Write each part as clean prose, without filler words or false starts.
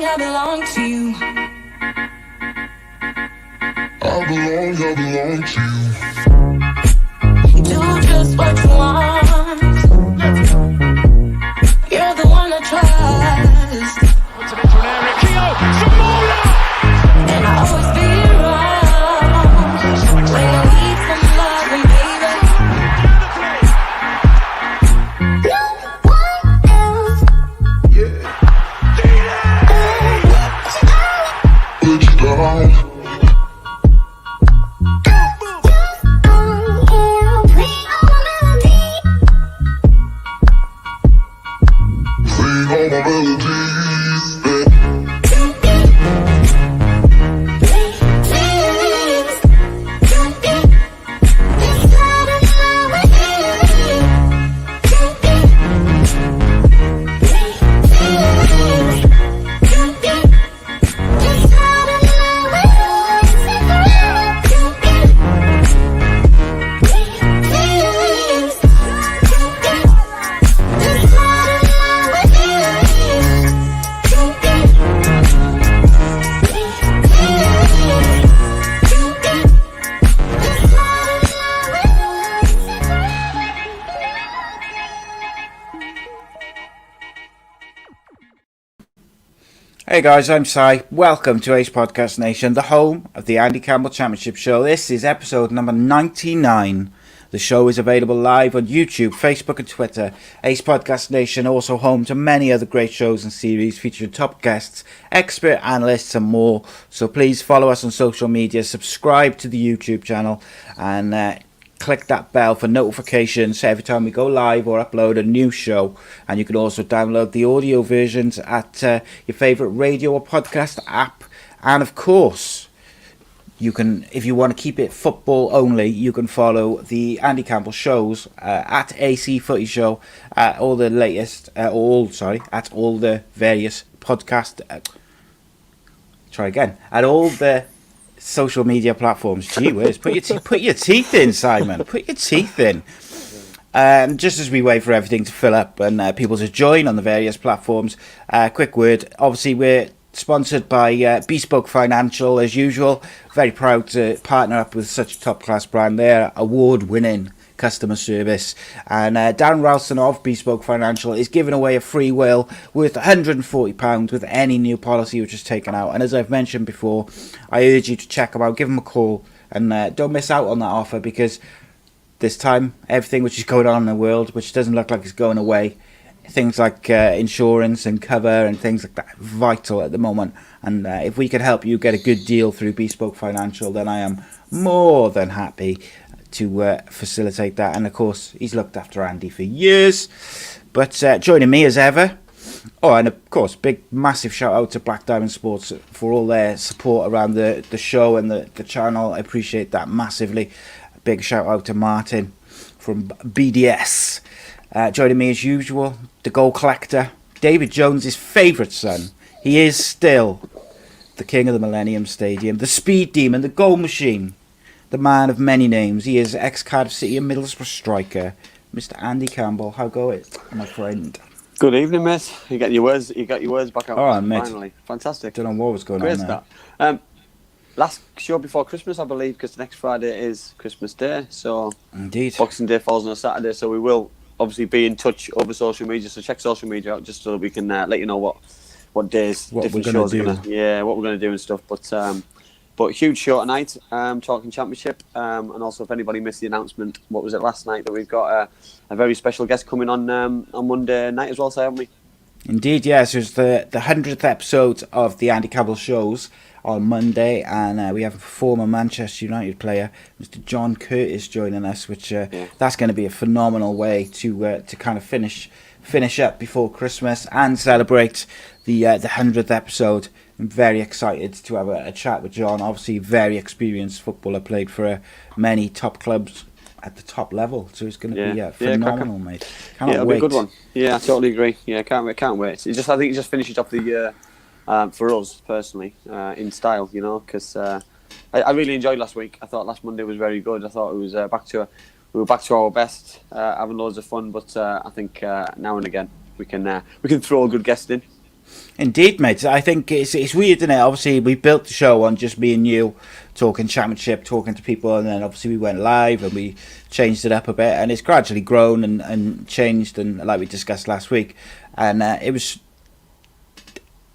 I belong to you. I belong to you. You do just what you want. You're the one I trust. What's it into an area? Keo, Samola! And I always be wrong when you need some loving, baby. No one else. Put you down. Sing all my melodies. Hey guys, I'm Si. Welcome to Ace Podcast Nation, the home of the Andy Campbell Championship Show. This is episode number 99. The show is available live on YouTube, Facebook and Twitter. Ace Podcast Nation also home to many other great shows and series featuring top guests, expert analysts and more. So please follow us on social media, subscribe to the YouTube channel and click that bell for notifications every time we go live or upload a new show. And you can also download the audio versions at your favourite radio or podcast app. And of course, you can, if you want to keep it football only, you can follow the Andy Campbell shows at AC Footy Show, at all the latest, at all the various podcast. At all the social media platforms. Gee whiz, put your teeth in, Simon. Put your teeth in. Just as we wait for everything to fill up and people to join on the various platforms, quick word. Obviously, we're sponsored by Bespoke Financial as usual. Very proud to partner up with such a top-class brand. They're award-winning customer service, and Darren Ralston of Bespoke Financial is giving away a free will worth £140 with any new policy which is taken out. And as I've mentioned before, I urge you to check them out, give them a call, and don't miss out on that offer, because this time everything which is going on in the world, which doesn't look like it's going away, things like insurance and cover and things like that, vital at the moment. And if we can help you get a good deal through Bespoke Financial, then I am more than happy to facilitate that. And of course, he's looked after Andy for years. But joining me as ever, and of course, massive shout out to Black Diamond Sports for all their support around the show and the channel. I appreciate that massively. Big shout out to Martin from BDS. Joining me as usual, the goal collector, David Jones' favourite son. He is still the king of the Millennium Stadium, the speed demon, the goal machine, the man of many names. He is ex-Cardiff City and Middlesbrough striker, Mr. Andy Campbell. How go it, my friend? Good evening, mate. You got your words back out. All right, mate. Finally, fantastic. Don't know what was going Great on there. Start. Last show before Christmas, I believe, because next Friday is Christmas Day. So Indeed, Boxing Day falls on a Saturday, so we will obviously be in touch over social media. So check social media out just so that we can let you know what days different shows are what we're going to do and stuff. But huge show tonight, talking Championship, and also if anybody missed the announcement, what was it last night, that we've got a very special guest coming on Monday night as well, so haven't we? Indeed, yes. It was the 100th episode of the Andy Campbell shows on Monday, and we have a former Manchester United player, Mr. John Curtis, joining us, which that's going to be a phenomenal way to kind of finish up before Christmas and celebrate the 100th episode. I'm very excited to have a chat with John. Obviously, very experienced footballer, played for many top clubs at the top level, so it's going to be phenomenal, mate. It'll be a good one. Yeah, I totally agree. Yeah, can't wait. I think it just finishes off the year for us personally in style, you know, because I really enjoyed last week. I thought last Monday was very good. I thought it was we were back to our best, having loads of fun. But I think now and again we can throw a good guest in. Indeed, mate. I think it's weird, isn't it? Obviously, we built the show on just me and you talking Championship, talking to people, and then obviously we went live and we changed it up a bit, and it's gradually grown and changed, and like we discussed last week, and it was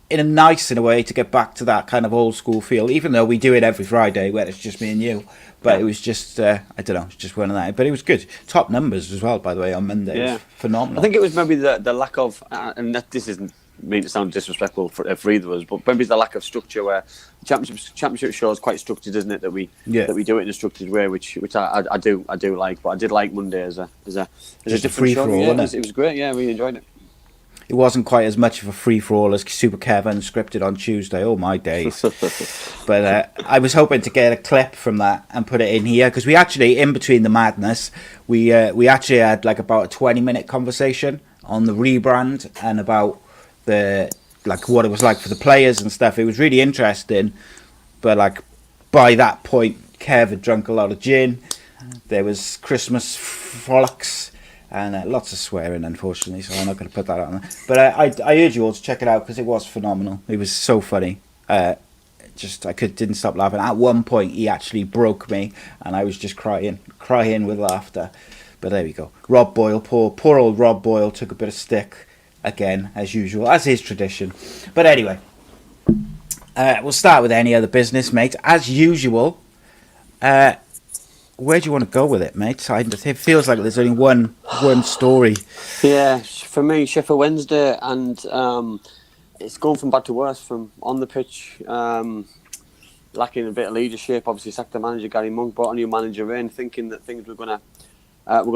in a way to get back to that kind of old school feel, even though we do it every Friday where it's just me and you. But it was just, I don't know, it's just one of that. But it was good. Top numbers as well, by the way, on Monday. Yeah. It was phenomenal. I think it was maybe the lack of, and this isn't mean to sound disrespectful for either of us, but maybe the lack of structure where championship show is quite structured, isn't it? That we do it in a structured way, which I do like. But I did like Monday as a different show. Yeah, it was great. Yeah, we enjoyed it. It wasn't quite as much of a free-for-all as Super Kevin scripted on Tuesday. Oh, my days. But I was hoping to get a clip from that and put it in here, because we actually, in between the madness, we actually had like about a 20-minute conversation on the rebrand and about what it was like for the players and stuff. It was really interesting, but like by that point, Kev had drunk a lot of gin. There was Christmas frolics. And lots of swearing, unfortunately, so I'm not going to put that on there. But I urge you all to check it out, because it was phenomenal. It was so funny. I didn't stop laughing. At one point, he actually broke me, and I was just crying with laughter. But there we go. Rob Boyle, poor old Rob Boyle, took a bit of stick again, as usual, as is tradition. But anyway, we'll start with any other business, mate. As usual, where do you want to go with it, mate? It feels like there's only one story. Yeah, for me, Sheffield Wednesday, and it's gone from bad to worse. From on the pitch, lacking a bit of leadership. Obviously, sacked the manager, Gary Monk, brought a new manager in, thinking that things were going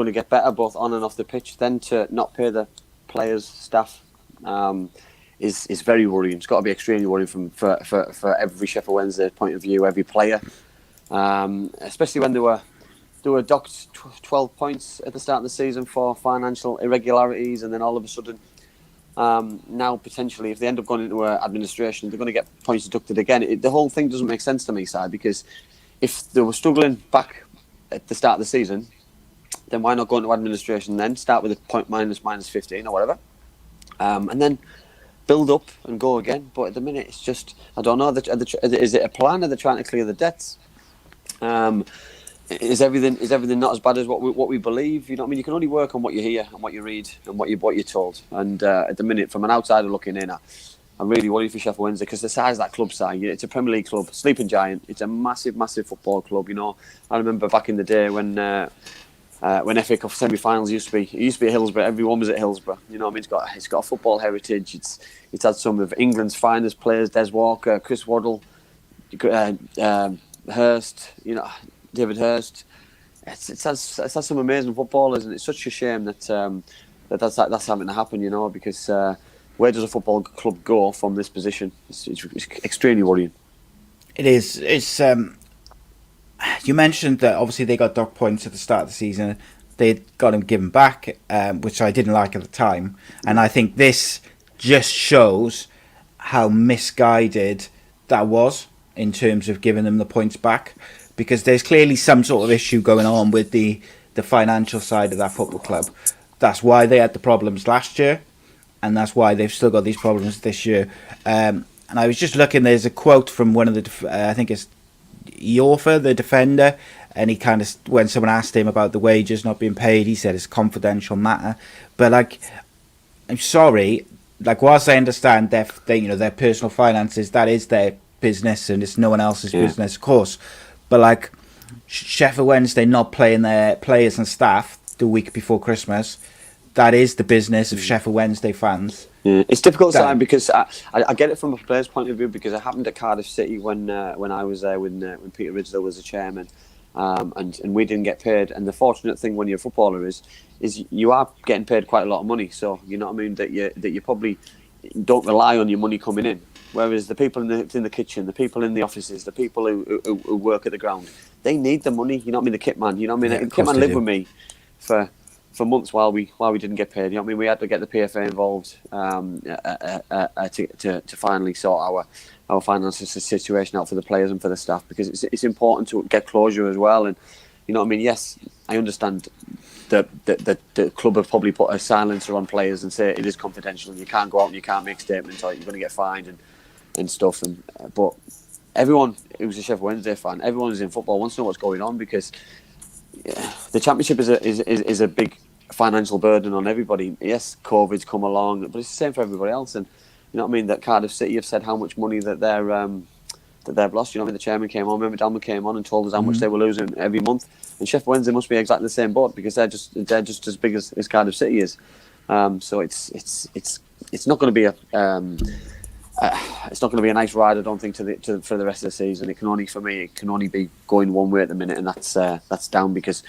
to get better both on and off the pitch. Then to not pay the players, staff, is very worrying. It's got to be extremely worrying for every Sheffield Wednesday point of view, every player. Especially when they were docked 12 points at the start of the season for financial irregularities, and then all of a sudden, now potentially, if they end up going into administration, they're going to get points deducted again. The whole thing doesn't make sense to me, Si, because if they were struggling back at the start of the season, then why not go into administration then? Start with a point minus 15 or whatever, and then build up and go again. But at the minute, it's just, I don't know. Is it a plan? Are they trying to clear the debts? Is everything not as bad as what we believe? You know what I mean? You can only work on what you hear and what you read and what you're told. And at the minute, from an outsider looking in, I'm really worried for Sheffield Wednesday, because the size of that club, side, it's a Premier League club, sleeping giant. It's a massive football club. You know, I remember back in the day when FA Cup semi-finals used to be at Hillsborough. Everyone was at Hillsborough. You know what I mean? It's got a football heritage. It's had some of England's finest players: Des Walker, Chris Waddle, Hurst, David Hurst. It's had some amazing footballers, and it's such a shame that that's having to happen, because where does a football club go from this position? It's extremely worrying. It is. It's you mentioned that obviously they got dock points at the start of the season. They got them given back, which I didn't like at the time, and I think this just shows how misguided that was in terms of giving them the points back, because there's clearly some sort of issue going on with the financial side of that football club. That's why they had the problems last year, and that's why they've still got these problems this year. And I was just looking, there's a quote from one of the, I think it's Iorfa, the defender, and he kind of, when someone asked him about the wages not being paid, he said it's a confidential matter. But I'm sorry, whilst I understand their personal finances, that is their business and it's no one else's business, of course. But Sheffield Wednesday not playing their players and staff the week before Christmas, that is the business of Sheffield Wednesday fans. Yeah. It's difficult time, because I get it from a player's point of view, because it happened at Cardiff City when I was there when Peter Ridsdale was the chairman, and we didn't get paid. And the fortunate thing when you're a footballer is you are getting paid quite a lot of money, so you know what I mean, that you probably don't rely on your money coming in. Whereas the people in the kitchen, the people in the offices, the people who work at the ground, they need the money. You know what I mean? The kit man. You know what I mean? The kit man lived with me for months while we didn't get paid. You know what I mean? We had to get the PFA involved to finally sort our financial situation out for the players and for the staff, because it's important to get closure as well. And you know what I mean? Yes, I understand the club have probably put a silencer on players and say it is confidential and you can't go out and you can't make statements or you're going to get fined and stuff. But everyone who's a Sheffield Wednesday fan, everyone who's in football wants to know what's going on, because the Championship is a big financial burden on everybody. Yes, COVID's come along, but it's the same for everybody else. And you know what I mean, that Cardiff City have said how much money that they've lost. You know what I mean, the chairman came on, remember Dalman came on and told us how much they were losing every month. And Sheffield Wednesday must be exactly the same boat, because they're just as big as Cardiff City is. So it's not going to be a nice ride, I don't think, for the rest of the season. It can only be going one way at the minute, and that's down, because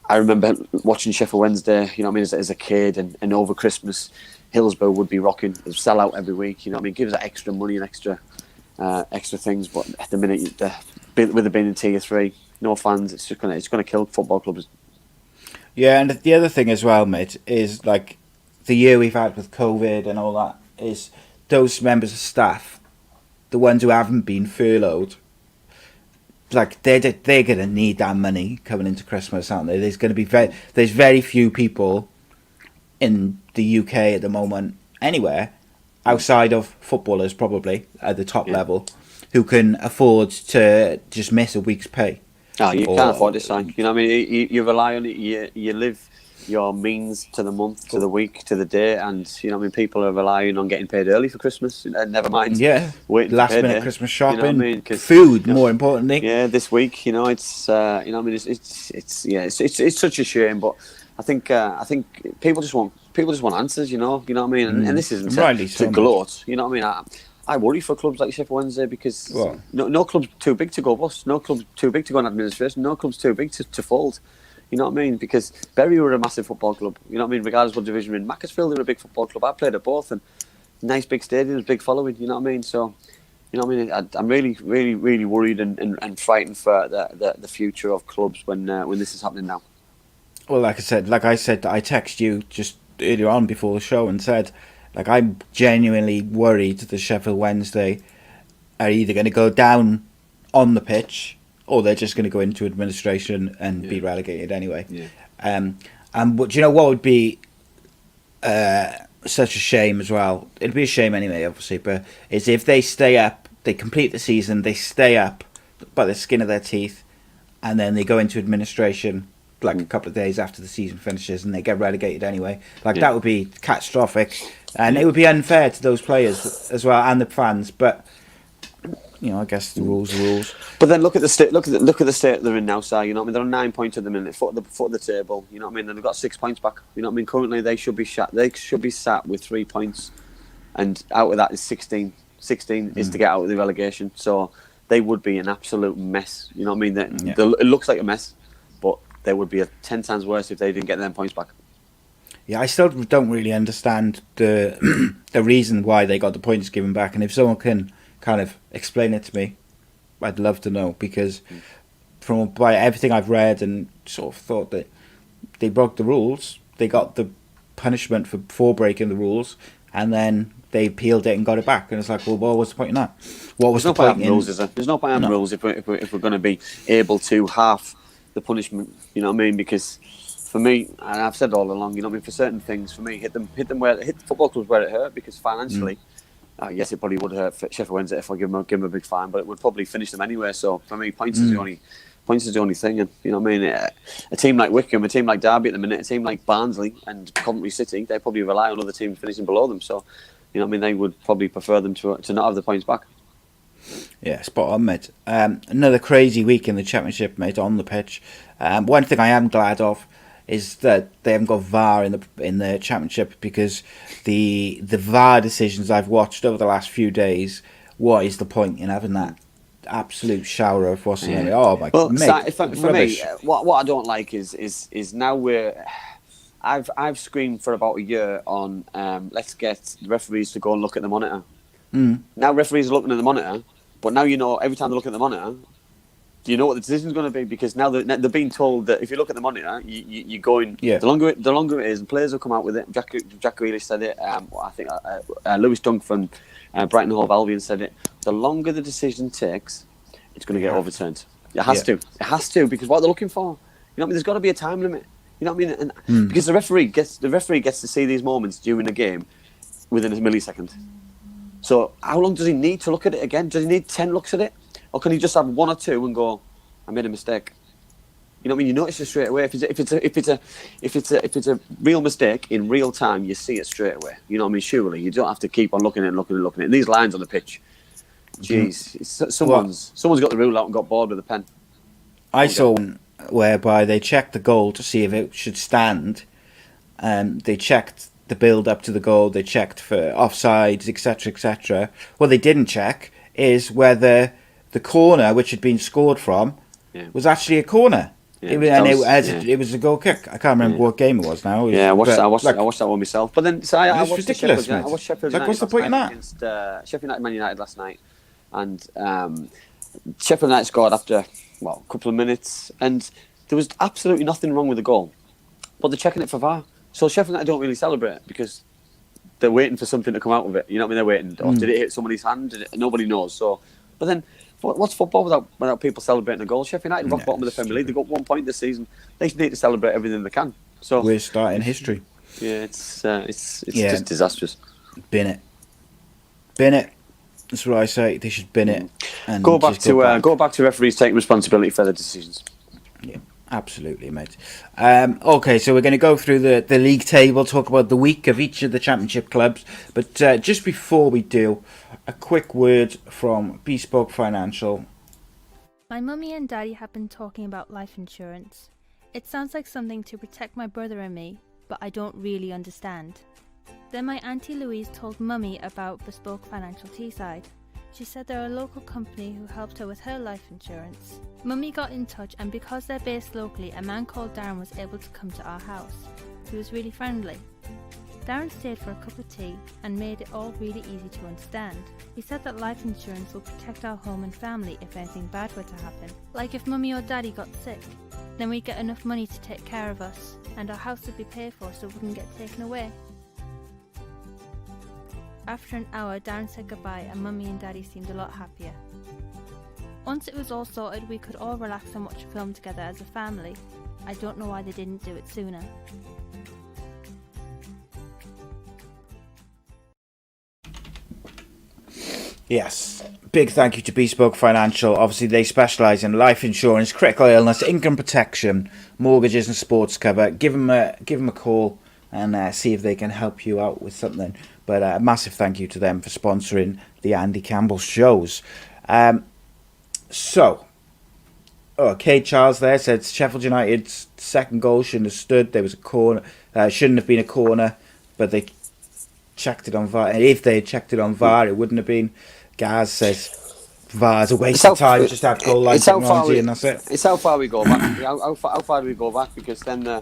I remember watching Sheffield Wednesday, you know what I mean, as a kid, and over Christmas, Hillsborough would be rocking. It would sell out every week, you know what I mean, gives it extra money and extra things. But at the minute, with it being in Tier 3, no fans, it's gonna kill football clubs. Yeah, and the other thing as well, mate, is like the year we've had with COVID and all that, is those members of staff, the ones who haven't been furloughed, like they're going to need that money coming into Christmas, aren't they? There's going to be there's very few people in the UK at the moment, anywhere outside of footballers, probably at the top level, who can afford to just miss a week's pay. No, you can't afford this, son. You know what I mean? You rely on it. You live your means to the month, to the week, to the day, and you know what I mean. People are relying on getting paid early for Christmas. Never mind, waiting last for minute Christmas shopping, you know what I mean? Food, more importantly. Yeah, this week, you know, it's you know what I mean. It's such a shame, but I think people just want answers. You know what I mean. And this isn't to gloat. You know what I mean. I worry for clubs like Sheffield Wednesday, because no club's too big to go bust. No club's too big to go in administration. No club's too big to fold. You know what I mean? Because Bury were a massive football club. You know what I mean? Regardless what division we're in. Macclesfield are a big football club. I played at both, and nice big stadiums, big following. You know what I mean? So, you know what I mean? I'm really, really, really worried and frightened for the future of clubs when this is happening now. Well, like I said, I texted you just earlier on before the show and said, like, I'm genuinely worried that Sheffield Wednesday are either going to go down on the pitch, or they're just going to go into administration and be relegated anyway. Yeah. But do you know what would be such a shame as well? It'd be a shame anyway, obviously, but is if they stay up, they complete the season, they stay up by the skin of their teeth, and then they go into administration like a couple of days after the season finishes, and they get relegated anyway. That would be catastrophic, and it would be unfair to those players as well and the fans. But you know, I guess the rules are rules. But then look at the state. Look at the state they're in now, Si. You know what I mean? They're on 9 points at the minute, foot of the table. You know what I mean? And they've got 6 points back. You know what I mean? Currently, they should be sat with 3 points, and out of that is 16. 16 is to get out of the relegation. So they would be an absolute mess. You know what I mean? It looks like a mess, but they would be 10 times worse if they didn't get them points back. Yeah, I still don't really understand the reason why they got the points given back, and if someone can kind of explain it to me, I'd love to know, because by everything I've read and sort of thought that they broke the rules, they got the punishment for breaking the rules, and then they appealed it and got it back, and it's like, well, what was the point in that? What was the point in rules? There's no point in rules if we're going to be able to half the punishment. You know what I mean? Because for me, and I've said all along, you know what I mean, for certain things, for me, hit football clubs where it hurt, because financially. Yes, it probably would hurt Sheffield Wednesday if I give them a big fine, but it would probably finish them anyway. So for me, points is the only thing. And you know what I mean? A team like Wickham, a team like Derby at the minute, a team like Barnsley and Coventry City, they probably rely on other teams finishing below them. So you know what I mean? They would probably prefer them to not have the points back. Yeah, spot on, mate. Another crazy week in the Championship, mate, on the pitch. One thing I am glad of is that they haven't got VAR in the Championship, because the VAR decisions I've watched over the last few days, what is the point in having that absolute shower of what's in it? Oh my god! Mate, for me, what I don't like is now I've screamed for about a year on let's get the referees to go and look at the monitor. Now referees are looking at the monitor, but now you know every time they look at the monitor, you know what the decision's going to be, because now they're being told that if you look at the monitor, you're going. Yeah. The longer it is, and players will come out with it. Jack Grealish said it. I think Lewis Dunk from Brighton Hove Albion said it. The longer the decision takes, it's going to get overturned. It has to. It has to, because what they're looking for. You know what I mean? There's got to be a time limit. You You know what I mean? And because the referee gets to see these moments during the game within a millisecond. So how long does he need to look at it again? Does he need 10 looks at it, or can he just have 1 or 2 and go, "I made a mistake"? You know what I mean? You notice it straight away. If it's a real mistake in real time, you see it straight away. You know what I mean? Surely you don't have to keep on looking at it. And these lines on the pitch, jeez, someone's got the rule out and got bored with a pen. I saw one whereby they checked the goal to see if it should stand. They checked the build up to the goal. They checked for offsides, etc., etc. What they didn't check is whether the corner which had been scored from was actually a corner. Yeah, it was a goal kick. I can't remember what game it was now. I watched that one myself. But then, I watched ridiculous, I watched Sheffield United. What's the point in that? Against Sheffield United, Man United last night, and Sheffield United scored after a couple of minutes, and there was absolutely nothing wrong with the goal, but they're checking it for VAR. So Sheffield United don't really celebrate because they're waiting for something to come out of it. You know what I mean? They're waiting. Or did it hit somebody's hand? Nobody knows. So, but then, what's football without people celebrating a goal? Sheffield United rock bottom of the Premier League. They've got 1 point this season. They need to celebrate everything they can. So we're starting history. Yeah, it's just disastrous. Bin it. That's what I say. They should bin it and go back to referees taking responsibility for their decisions. Yeah. Absolutely, mate. Okay, so we're going to go through the league table, talk about the week of each of the championship clubs. But just before we do, a quick word from Bespoke Financial. My mummy and daddy have been talking about life insurance. It sounds like something to protect my brother and me, but I don't really understand. Then my auntie Louise told mummy about Bespoke Financial Teesside. She said they're a local company who helped her with her life insurance. Mummy got in touch, and because they're based locally, a man called Darren was able to come to our house. He was really friendly. Darren stayed for a cup of tea and made it all really easy to understand. He said that life insurance will protect our home and family if anything bad were to happen. Like if mummy or daddy got sick, then we'd get enough money to take care of us, and our house would be paid for so it wouldn't get taken away. After an hour, Darren said goodbye and mummy and daddy seemed a lot happier. Once it was all sorted, we could all relax and watch a film together as a family. I don't know why they didn't do it sooner. Yes, big thank you to Bespoke Financial. Obviously, they specialise in life insurance, critical illness, income protection, mortgages and sports cover. Give them a call and see if they can help you out with something. But a massive thank you to them for sponsoring the Andy Campbell shows. Kate Charles there said Sheffield United's second goal shouldn't have stood. There was a corner, shouldn't have been a corner, but they checked it on VAR. And if they had checked it on VAR, it wouldn't have been. Gaz says VAR's a waste of time. Just have goal line technology and that's it. It's how far we go back. How far do we go back? Because then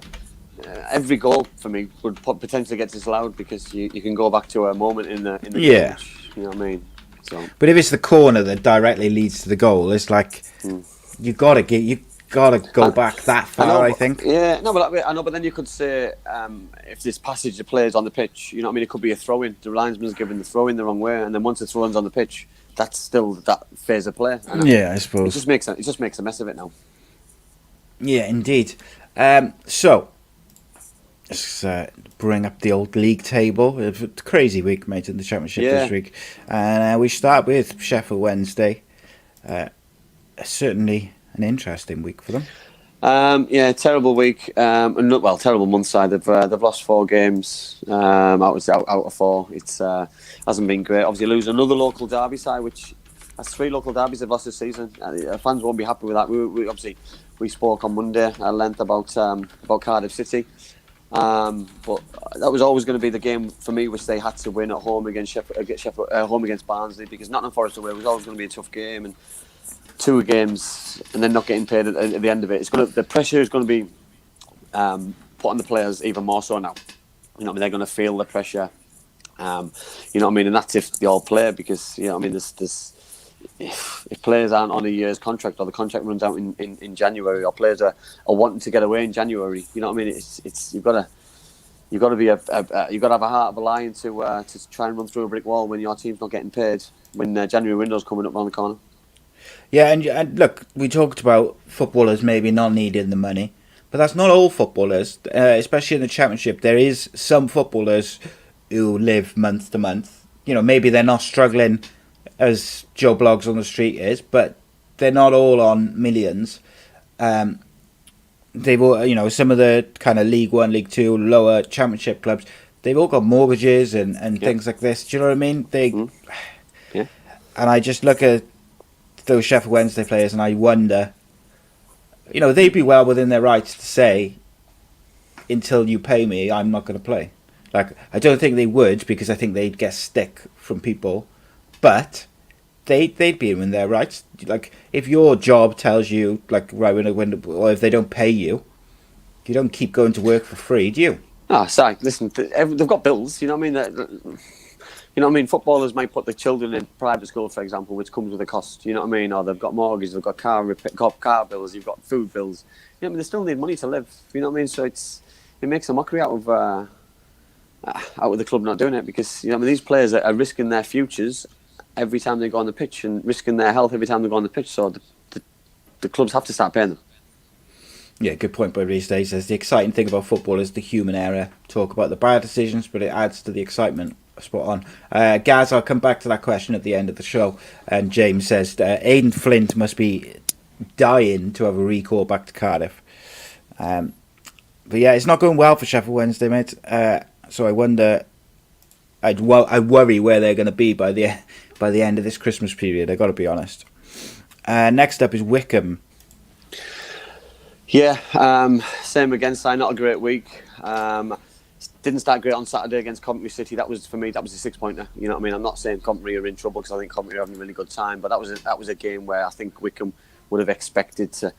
every goal for me would potentially get disallowed because you can go back to a moment in the game, which, you know what I mean. So, but if it's the corner that directly leads to the goal, it's like you gotta go back that far. I think. Yeah, no, but I know. But then you could say if this passage of players on the pitch, you know what I mean. It could be a throw-in. The linesman's giving the throw-in the wrong way, and then once the throw-in's on the pitch, that's still that phase of play. Yeah, I suppose. It just makes a mess of it now. Yeah, indeed. So let's bring up the old league table. It's a crazy week, mate, in the Championship this week. And we start with Sheffield Wednesday. Certainly an interesting week for them. Terrible week. Terrible month side. They've lost 4 games out of 4. It's hasn't been great. Obviously, lose another local derby side, which has 3 local derbies they've lost this season. Fans won't be happy with that. We spoke on Monday at length about Cardiff City. But that was always going to be the game for me, which they had to win at home against home against Barnsley, because Nottingham Forest away was always going to be a tough game, and 2 games and then not getting paid at the end of it. The pressure is going to be put on the players even more so now. You know what I mean? They're going to feel the pressure. You know what I mean? And that's if they all play, because you know what I mean. If players aren't on a year's contract, or the contract runs out in January, or players are wanting to get away in January, you know what I mean? It's you've got to have a heart of a lion to try and run through a brick wall when your team's not getting paid when January window's coming up around the corner. Yeah, and look, we talked about footballers maybe not needing the money, But that's not all footballers, especially in the Championship. There is some footballers who live month to month. You know, maybe they're not struggling as Joe Bloggs on the street is, but they're not all on millions. They've all, you know, some of the kind of League One, League Two, lower Championship clubs, they've all got mortgages and things like this. Do you know what I mean? Yeah. And I just look at those Sheffield Wednesday players and I wonder, you know, they'd be well within their rights to say, until you pay me, I'm not going to play. Like, I don't think they would, because I think they'd get stick from people, but they'd be in their rights. Like, if your job tells you, like, right or if they don't pay you, you don't keep going to work for free, do you? Ah, sorry. Listen, they've got bills. You know what I mean? You know what I mean? Footballers might put their children in private school, for example, which comes with a cost. You know what I mean? Or they've got mortgages, thhave got car bills, you've got food bills. You know what I mean? They still need money to live. You know what I mean? So it makes a mockery out of the club not doing it, because, you know what I mean, these players are risking their futures every time they go on the pitch and risking their health every time they go on the pitch. So the clubs have to start paying them. Yeah, good point by Reece. He says the exciting thing about football is the human error. Talk about the bad decisions, but it adds to the excitement. Spot on. Gaz, I'll come back to that question at the end of the show. And James says Aidan Flint must be dying to have a recall back to Cardiff. But yeah, it's not going well for Sheffield Wednesday, mate. So I wonder, I worry where they're going to be by the end of this Christmas period. I got to be honest. Next up is Wycombe. Yeah, same again. Si, not a great week. Didn't start great on Saturday against Coventry City. That was, for me, that was a 6-pointer. You know what I mean? I'm not saying Coventry are in trouble, because I think Coventry are having a really good time, but that was a game where I think Wycombe would have expected to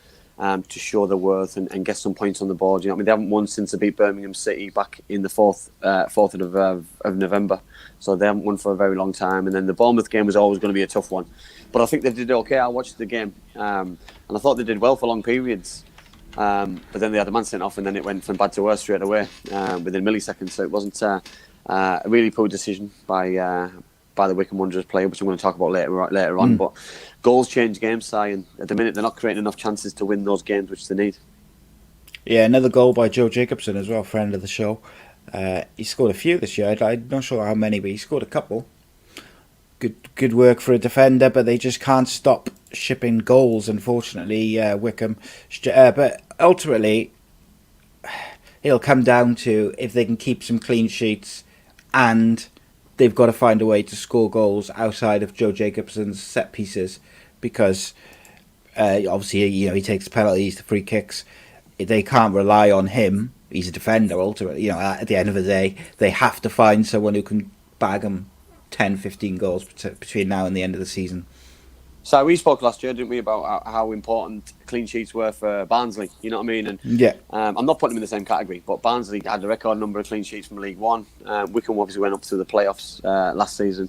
show their worth and get some points on the board. You know what I mean? They haven't won since they beat Birmingham City back in the 4th of November, so they haven't won for a very long time. And then the Bournemouth game was always going to be a tough one, but I think they did okay. I watched the game, and I thought they did well for long periods. But then they had a man sent off, and then it went from bad to worse straight away within milliseconds. So it wasn't a really poor decision by the Wycombe Wanderers player, which I'm going to talk about later on. But goals change games, Si, and at the minute they're not creating enough chances to win those games which they need. Yeah, another goal by Joe Jacobson as well, friend of the show. He scored a few this year. I'm not sure how many, but he scored a couple. Good work for a defender, but they just can't stop shipping goals, unfortunately, Wycombe. But ultimately, it'll come down to if they can keep some clean sheets, and they've got to find a way to score goals outside of Joe Jacobson's set pieces, because obviously, you know, he takes the penalties, the free kicks. They can't rely on him. He's a defender, ultimately. You know, at the end of the day, they have to find someone who can bag them 10, 15 goals between now and the end of the season. So we spoke last year, didn't we, about how important clean sheets were for Barnsley, you know what I mean? And yeah, I'm not putting them in the same category, but Barnsley had a record number of clean sheets from League One. Wycombe obviously went up to the playoffs last season.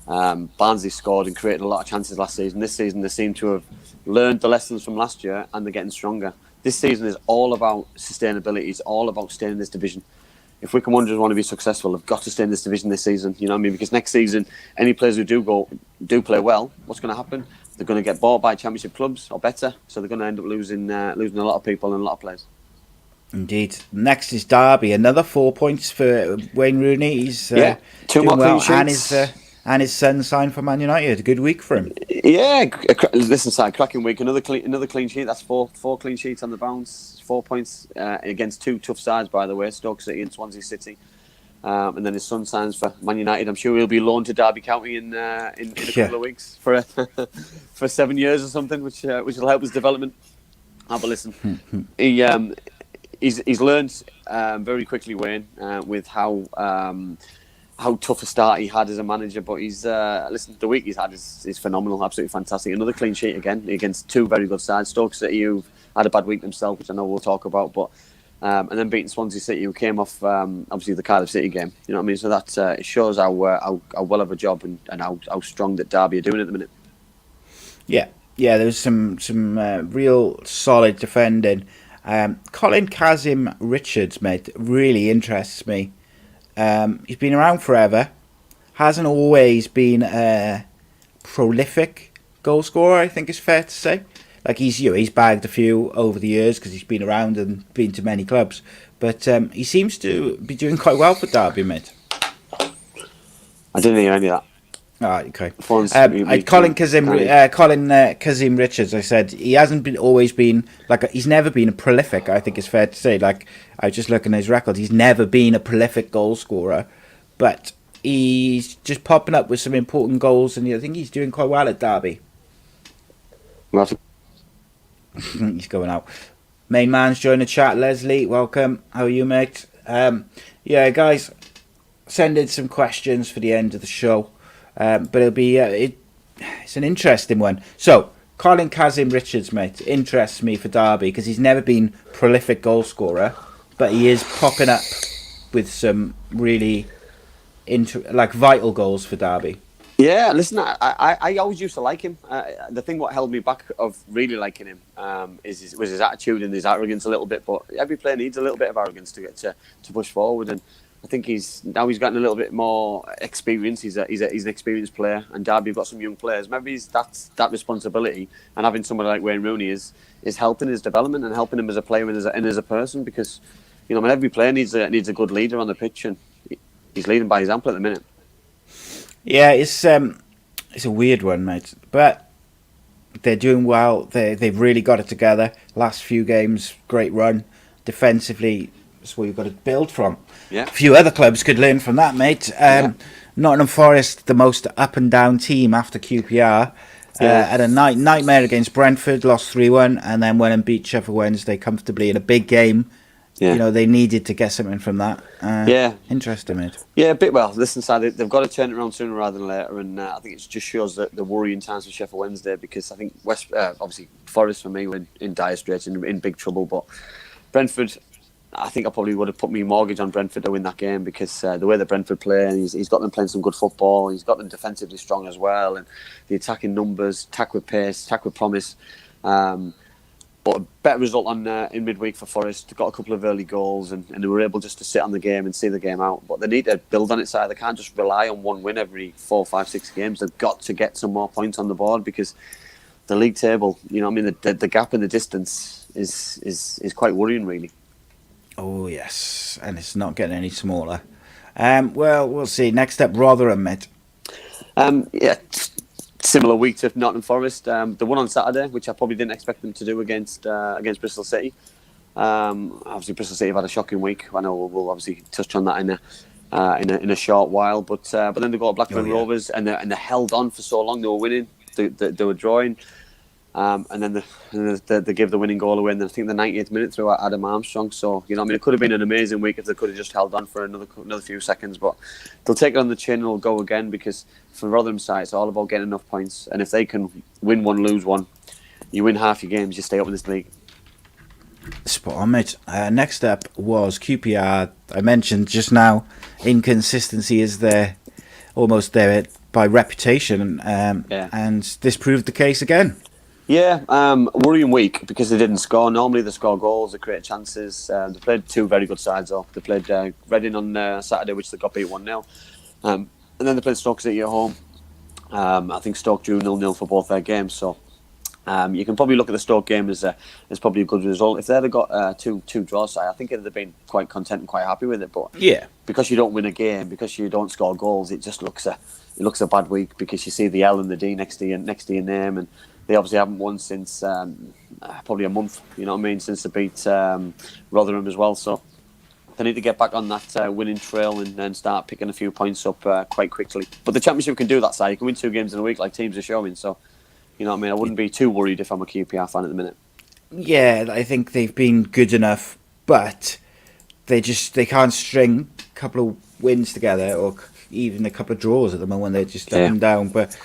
Barnsley scored and created a lot of chances last season. This season they seem to have learned the lessons from last year, and they're getting stronger. This season is all about sustainability. It's all about staying in this division. If Wycombe Wanderers want to be successful, they've got to stay in this division this season. You know what I mean? Because next season, any players who do play well, what's going to happen? They're going to get bought by Championship clubs or better, so they're going to end up losing a lot of people and a lot of players. Indeed. Next is Derby. Another 4 points for Wayne Rooney. He's two more clean sheets. And his son signed for Man United. A good week for him. Yeah, listen, side cracking week. Another clean sheet. That's four clean sheets on the bounce. 4 points against two tough sides, by the way, Stoke City and Swansea City. And then his son signs for Man United. I'm sure he'll be loaned to Derby County in a couple of weeks for 7 years or something, which will help his development. But listen, he's learned very quickly, Wayne, with how tough a start he had as a manager. But the week he's had is phenomenal, absolutely fantastic. Another clean sheet again against two very good sides. Stoke City, who've had a bad week themselves, which I know we'll talk about, but. And then beating Swansea City, who came off obviously the Cardiff City game. You know what I mean? So that it shows how well of a job and how strong that Derby are doing at the minute. Yeah, there's some real solid defending. Colin Kazim Richards, mate, really interests me. He's been around forever. Hasn't always been a prolific goal scorer, I think it's fair to say. like he's bagged a few over the years because he's been around and been to many clubs. But he seems to be doing quite well for Derby, mate. I didn't hear any of that. Ah, okay. Colin Kazim Richards. I said he hasn't always been like he's never been a prolific. I think it's fair to say. Like I was just looking at his record, he's never been a prolific goal scorer, but he's just popping up with some important goals, and I think he's doing quite well at Derby. He's going out. Main man's joined the chat. Leslie, welcome. How are you, mate? Yeah, guys, send in some questions for the end of the show. But it'll be it's an interesting one. So, Colin Kazim Richards, mate, interests me for Derby because he's never been prolific goal scorer, but he is popping up with some really vital goals for Derby. Yeah, listen, I always used to like him. The thing what held me back of really liking him was his attitude and his arrogance a little bit. But every player needs a little bit of arrogance to get to push forward, and I think he's gotten a little bit more experience. He's an experienced player, and Derby have got some young players. Maybe that's that responsibility, and having somebody like Wayne Rooney is helping his development and helping him as a player and as a person. Because every player needs a good leader on the pitch, and he's leading by example at the minute. Yeah, it's a weird one, mate. But they're doing well. They've really got it together. Last few games, great run. Defensively, that's what you've got to build from. Yeah. A few other clubs could learn from that, mate. Nottingham Forest, the most up and down team after QPR. Had a nightmare against Brentford, lost 3-1, and then went and beat Sheffield Wednesday comfortably in a big game. Yeah. They needed to get something from that. Interesting, mate. Yeah, listen, Si, they've got to turn it around sooner rather than later, and I think it just shows that the worrying times for Sheffield Wednesday, because I think obviously Forest for me were in dire straits, in big trouble, but Brentford, I think I probably would have put my mortgage on Brentford to win that game, because the way that Brentford play, and he's got them playing some good football, he's got them defensively strong as well, and the attacking numbers, attack with pace, attack with promise. But a better result in midweek for Forest. They got a couple of early goals, and they were able just to sit on the game and see the game out. But they need to build on it, side. They can't just rely on one win every 4, 5, 6 games. They've got to get some more points on the board, because the league table, the gap in the distance is quite worrying, really. Oh, yes. And it's not getting any smaller. Well, we'll see. Next up, Rotherham, mate. Similar week to Nottingham Forest. The one on Saturday, which I probably didn't expect them to do against Bristol City. Obviously, Bristol City have had a shocking week. I know we'll obviously touch on that in a short while. But then they got Blackburn Rovers, and they held on for so long. They were winning. They were drawing. And then they give the winning goal away, and I think the 90th minute through Adam Armstrong. So it could have been an amazing week if they could have just held on for another few seconds. But they'll take it on the chin and they'll go again, because for Rotherham's side, it's all about getting enough points. And if they can win one, lose one, you win half your games, you stay up in this league. Spot on, mate. Next up was QPR. I mentioned just now, inconsistency is almost there by reputation, and this proved the case again. Yeah, worrying week because they didn't score. Normally they score goals, they create chances. They played two very good sides though. They played Reading on Saturday, which they got beat 1-0. And then they played Stoke City at home. I think Stoke drew 0-0 for both their games. So you can probably look at the Stoke game as probably a good result. If they'd have got two draws, I think they'd have been quite content and quite happy with it. But because you don't win a game, because you don't score goals, it just looks a bad week, because you see the L and the D next to your name, and they obviously haven't won since probably a month, since they beat Rotherham as well. So they need to get back on that winning trail and then start picking a few points up quite quickly. But the Championship can do that, side. You can win 2 games in a week like teams are showing. So, I wouldn't be too worried if I'm a QPR fan at the minute. Yeah, I think they've been good enough, but they can't string a couple of wins together, or even a couple of draws at the moment. They're just up and down, but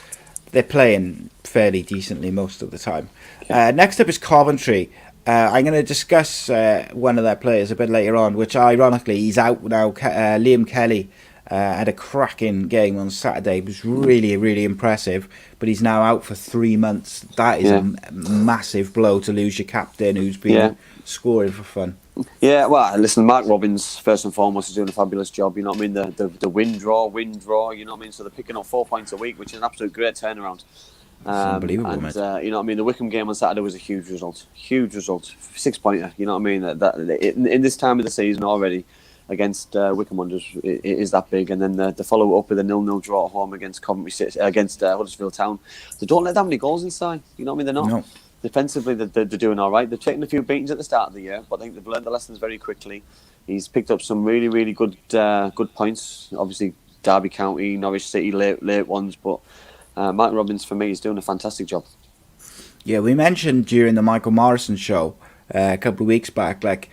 they're playing fairly decently most of the time. Next up is Coventry. I'm going to discuss one of their players a bit later on, which ironically he's out now. Liam Kelly had a cracking game on Saturday. It was really, really impressive, but he's now out for 3 months. That is a massive blow to lose your captain, who's been scoring for fun. Yeah, well, listen, Mark Robbins, first and foremost, is doing a fabulous job. The win, draw, so they're picking up 4 points a week, which is an absolute great turnaround. unbelievable, and mate. you know what I mean. The Wycombe game on Saturday was a huge result, 6-pointer. You know what I mean. In this time of the season already, against Wycombe Wanderers, it is that big. And then the follow up with a 0-0 draw at home against Coventry City, against Huddersfield Town. They don't let that many goals inside. You know what I mean. They're not. No. Defensively, they're doing all right. They've taken a few beatings at the start of the year, but I think they've learned the lessons very quickly. He's picked up some really, really good points. Obviously, Derby County, Norwich City, late ones, but Mike Robbins, for me, is doing a fantastic job. Yeah, we mentioned during the Michael Morrison show a couple of weeks back, like,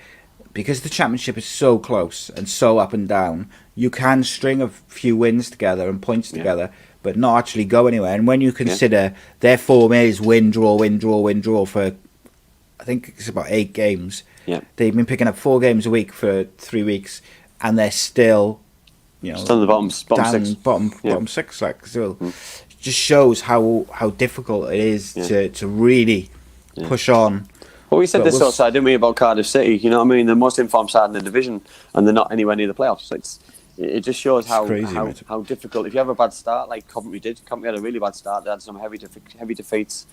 because the championship is so close and so up and down, you can string a few wins together and points together, but not actually go anywhere. And when you consider their form is win, draw, win, draw, win, draw for, I think it's about 8 games. Yeah. They've been picking up 4 games a week for 3 weeks, and they're still, still in the bottom six. Bottom 6, like, still. It just shows how difficult it is to really push on. Well, we said this outside, didn't we, about Cardiff City? You know what I mean? The most informed side in the division, and they're not anywhere near the playoffs. So it just shows how difficult. If you have a bad start, like Coventry did, Coventry had a really bad start. They had some heavy defeats,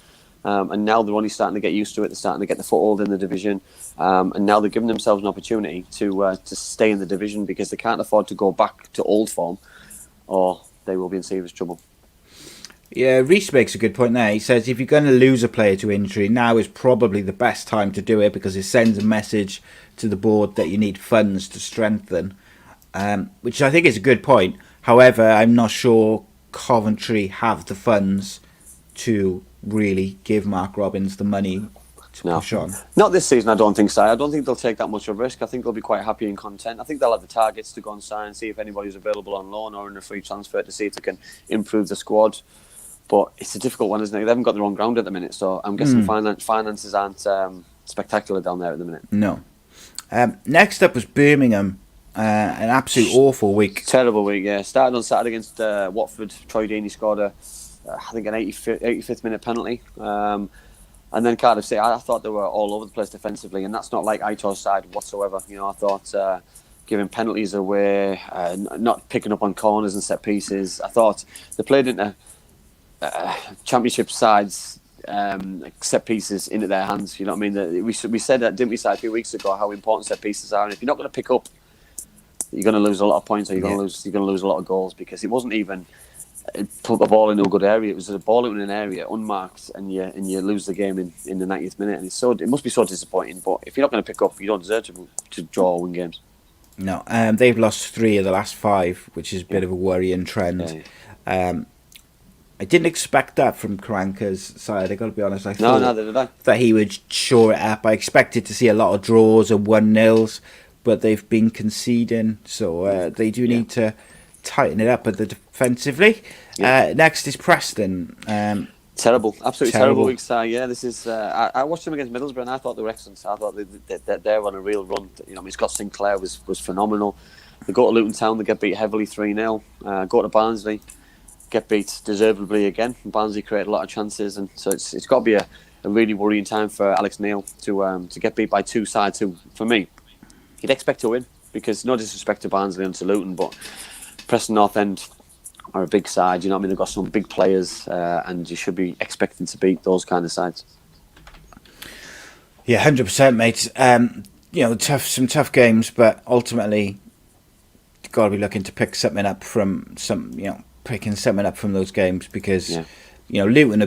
and now they're only starting to get used to it. They're starting to get the foothold in the division, and now they're giving themselves an opportunity to stay in the division because they can't afford to go back to old form, or they will be in serious trouble. Yeah, Reece makes a good point there. He says if you're going to lose a player to injury, now is probably the best time to do it because it sends a message to the board that you need funds to strengthen, which I think is a good point. However, I'm not sure Coventry have the funds to really give Mark Robbins the money to push on. Not this season, I don't think so. I don't think they'll take that much of a risk. I think they'll be quite happy and content. I think they'll have the targets to go and sign, see if anybody's available on loan or in a free transfer to see if they can improve the squad. But it's a difficult one, isn't it? They haven't got their own ground at the minute, so I'm guessing finances aren't spectacular down there at the minute. No. Next up was Birmingham. An absolute awful week. Terrible week, yeah. Started on Saturday against Watford. Troy Deeney scored an 85th minute penalty. And then Cardiff City, I thought they were all over the place defensively, and that's not like Aitor's side whatsoever. You know, I thought giving penalties away, not picking up on corners and set pieces. I thought they played into championship sides set pieces into their hands. You know what I mean? We said that, didn't we, a few weeks ago, how important set pieces are, and if you're not going to pick up, you're going to lose a lot of points, or you're going to lose a lot of goals, because it wasn't even put the ball into a good area. It was a ball in an area unmarked, and you lose the game in the 90th minute, and it must be so disappointing. But if you're not going to pick up, you don't deserve to draw or win games. No, they've lost 3 of the last 5, which is a bit of a worrying trend. I didn't expect that from Karanka's side, I got to be honest. I thought that he would shore it up. I expected to see a lot of draws and 1-0s, but they've been conceding, so they do need to tighten it up defensively. Next is Preston. Absolutely terrible week. This is. I watched them against Middlesbrough, and I thought they were excellent. I thought they're on a real run. You know, Scott Sinclair was phenomenal. They go to Luton Town, they get beat heavily 3-0. Go to Barnsley, get beat deservedly again. Barnsley created a lot of chances, and so it's got to be a really worrying time for Alex Neil to get beat by 2 sides who, for me, you'd expect to win, because no disrespect to Barnsley and to Luton, but Preston North End are a big side. You know what I mean? They've got some big players, and you should be expecting to beat those kind of sides. Yeah, 100%, mate. Some tough games, but ultimately, you've got to be looking to pick something up from those games, because Luton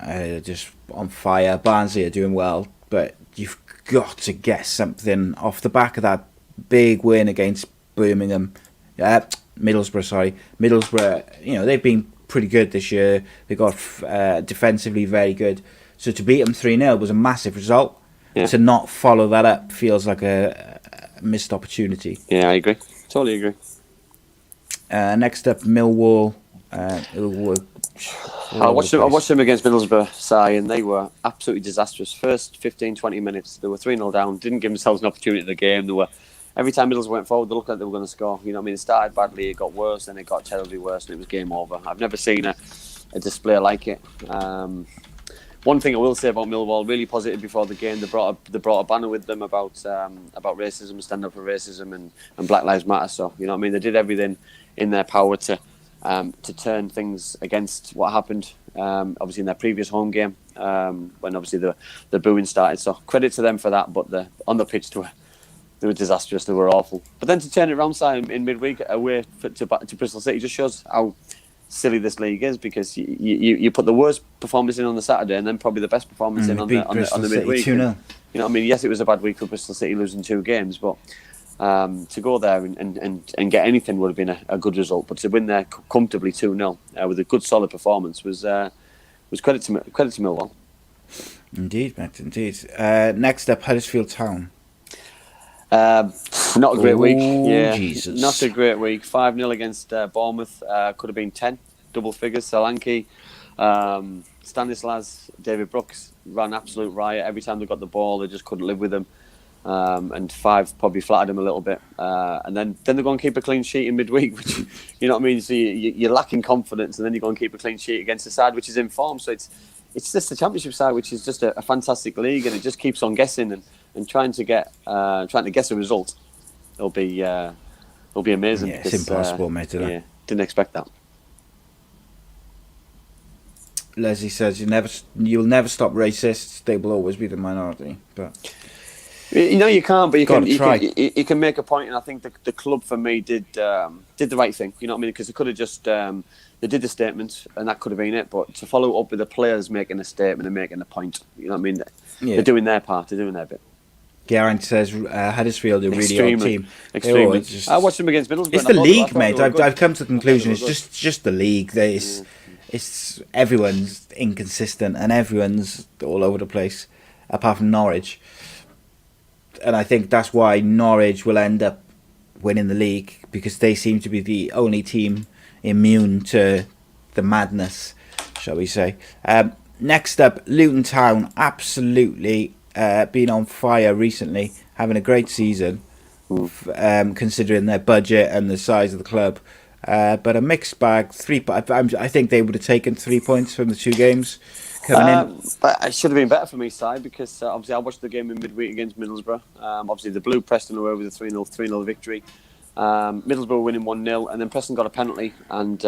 are just on fire. Barnsley are doing well, but you've got to get something off the back of that big win against Middlesbrough. Middlesbrough, they've been pretty good this year. They got defensively very good. So to beat them 3-0 was a massive result. Yeah. To not follow that up feels like a missed opportunity. Yeah, I agree. Totally agree. Next up, Millwall. I watched them against Middlesbrough, and they were absolutely disastrous. First 15-20 minutes, they were 3-0 down, didn't give themselves an opportunity in the game. Every time Middlesbrough went forward, they looked like they were going to score. You know what I mean? It started badly, it got worse, then it got terribly worse, and it was game over. I've never seen a display like it. One thing I will say about Millwall, really positive before the game, they brought a banner with them about racism, stand up for racism and Black Lives Matter. So, you know what I mean? They did everything in their power to to turn things against what happened, obviously in their previous home game, when obviously the booing started. So credit to them for that, but on the pitch they were disastrous, they were awful. But then to turn it around side in midweek away to Bristol City just shows how silly this league is, because you put the worst performance in on the Saturday and then probably the best performance in on the midweek. 2-0. You know what I mean? Yes, it was a bad week for Bristol City losing 2 games, but to go there and get anything would have been a good result. But to win there comfortably 2-0 with a good solid performance was credit to Millwall. Indeed, mate, indeed. Next up, Huddersfield Town. Not a great week. Yeah, Jesus. Not a great week. 5-0 against Bournemouth. Could have been 10, double figures. Solanke, Stanislas, David Brooks ran absolute riot. Every time they got the ball, they just couldn't live with them. And 5 probably flattered them a little bit. And then they go and keep a clean sheet in midweek, which, you know what I mean? So you're lacking confidence, and then you go and keep a clean sheet against a side which is in form. So it's just the Championship side, which is just a fantastic league, and it just keeps on guessing and trying to guess a result. It'll be amazing. Yeah, it's impossible, mate. Yeah, didn't expect that. Leslie says you'll never stop racists. They will always be the minority. But you know you can't, but you can make a point, and I think the club for me did the right thing. You know what I mean? Because they could have just they did the statement, and that could have been it. But to follow up with the players making a statement and making a point, you know what I mean? Yeah. They're doing their part. They're doing their bit. Geraint says Huddersfield are a really odd team. Extremely. I watched them against Middlesbrough. It's the league, mate. I've come to the conclusion it's just the league. It's everyone's inconsistent and everyone's all over the place, apart from Norwich. And I think that's why Norwich will end up winning the league, because they seem to be the only team immune to the madness, shall we say. Next up, Luton Town, absolutely been on fire recently, having a great season, considering their budget and the size of the club. But a mixed bag. I think they would have taken 3 points from the 2 games coming in. But it should have been better for me side, because obviously I watched the game in midweek against Middlesbrough. Obviously the Blue Preston away with a 3-0 victory. Middlesbrough winning 1-0, and then Preston got a penalty, and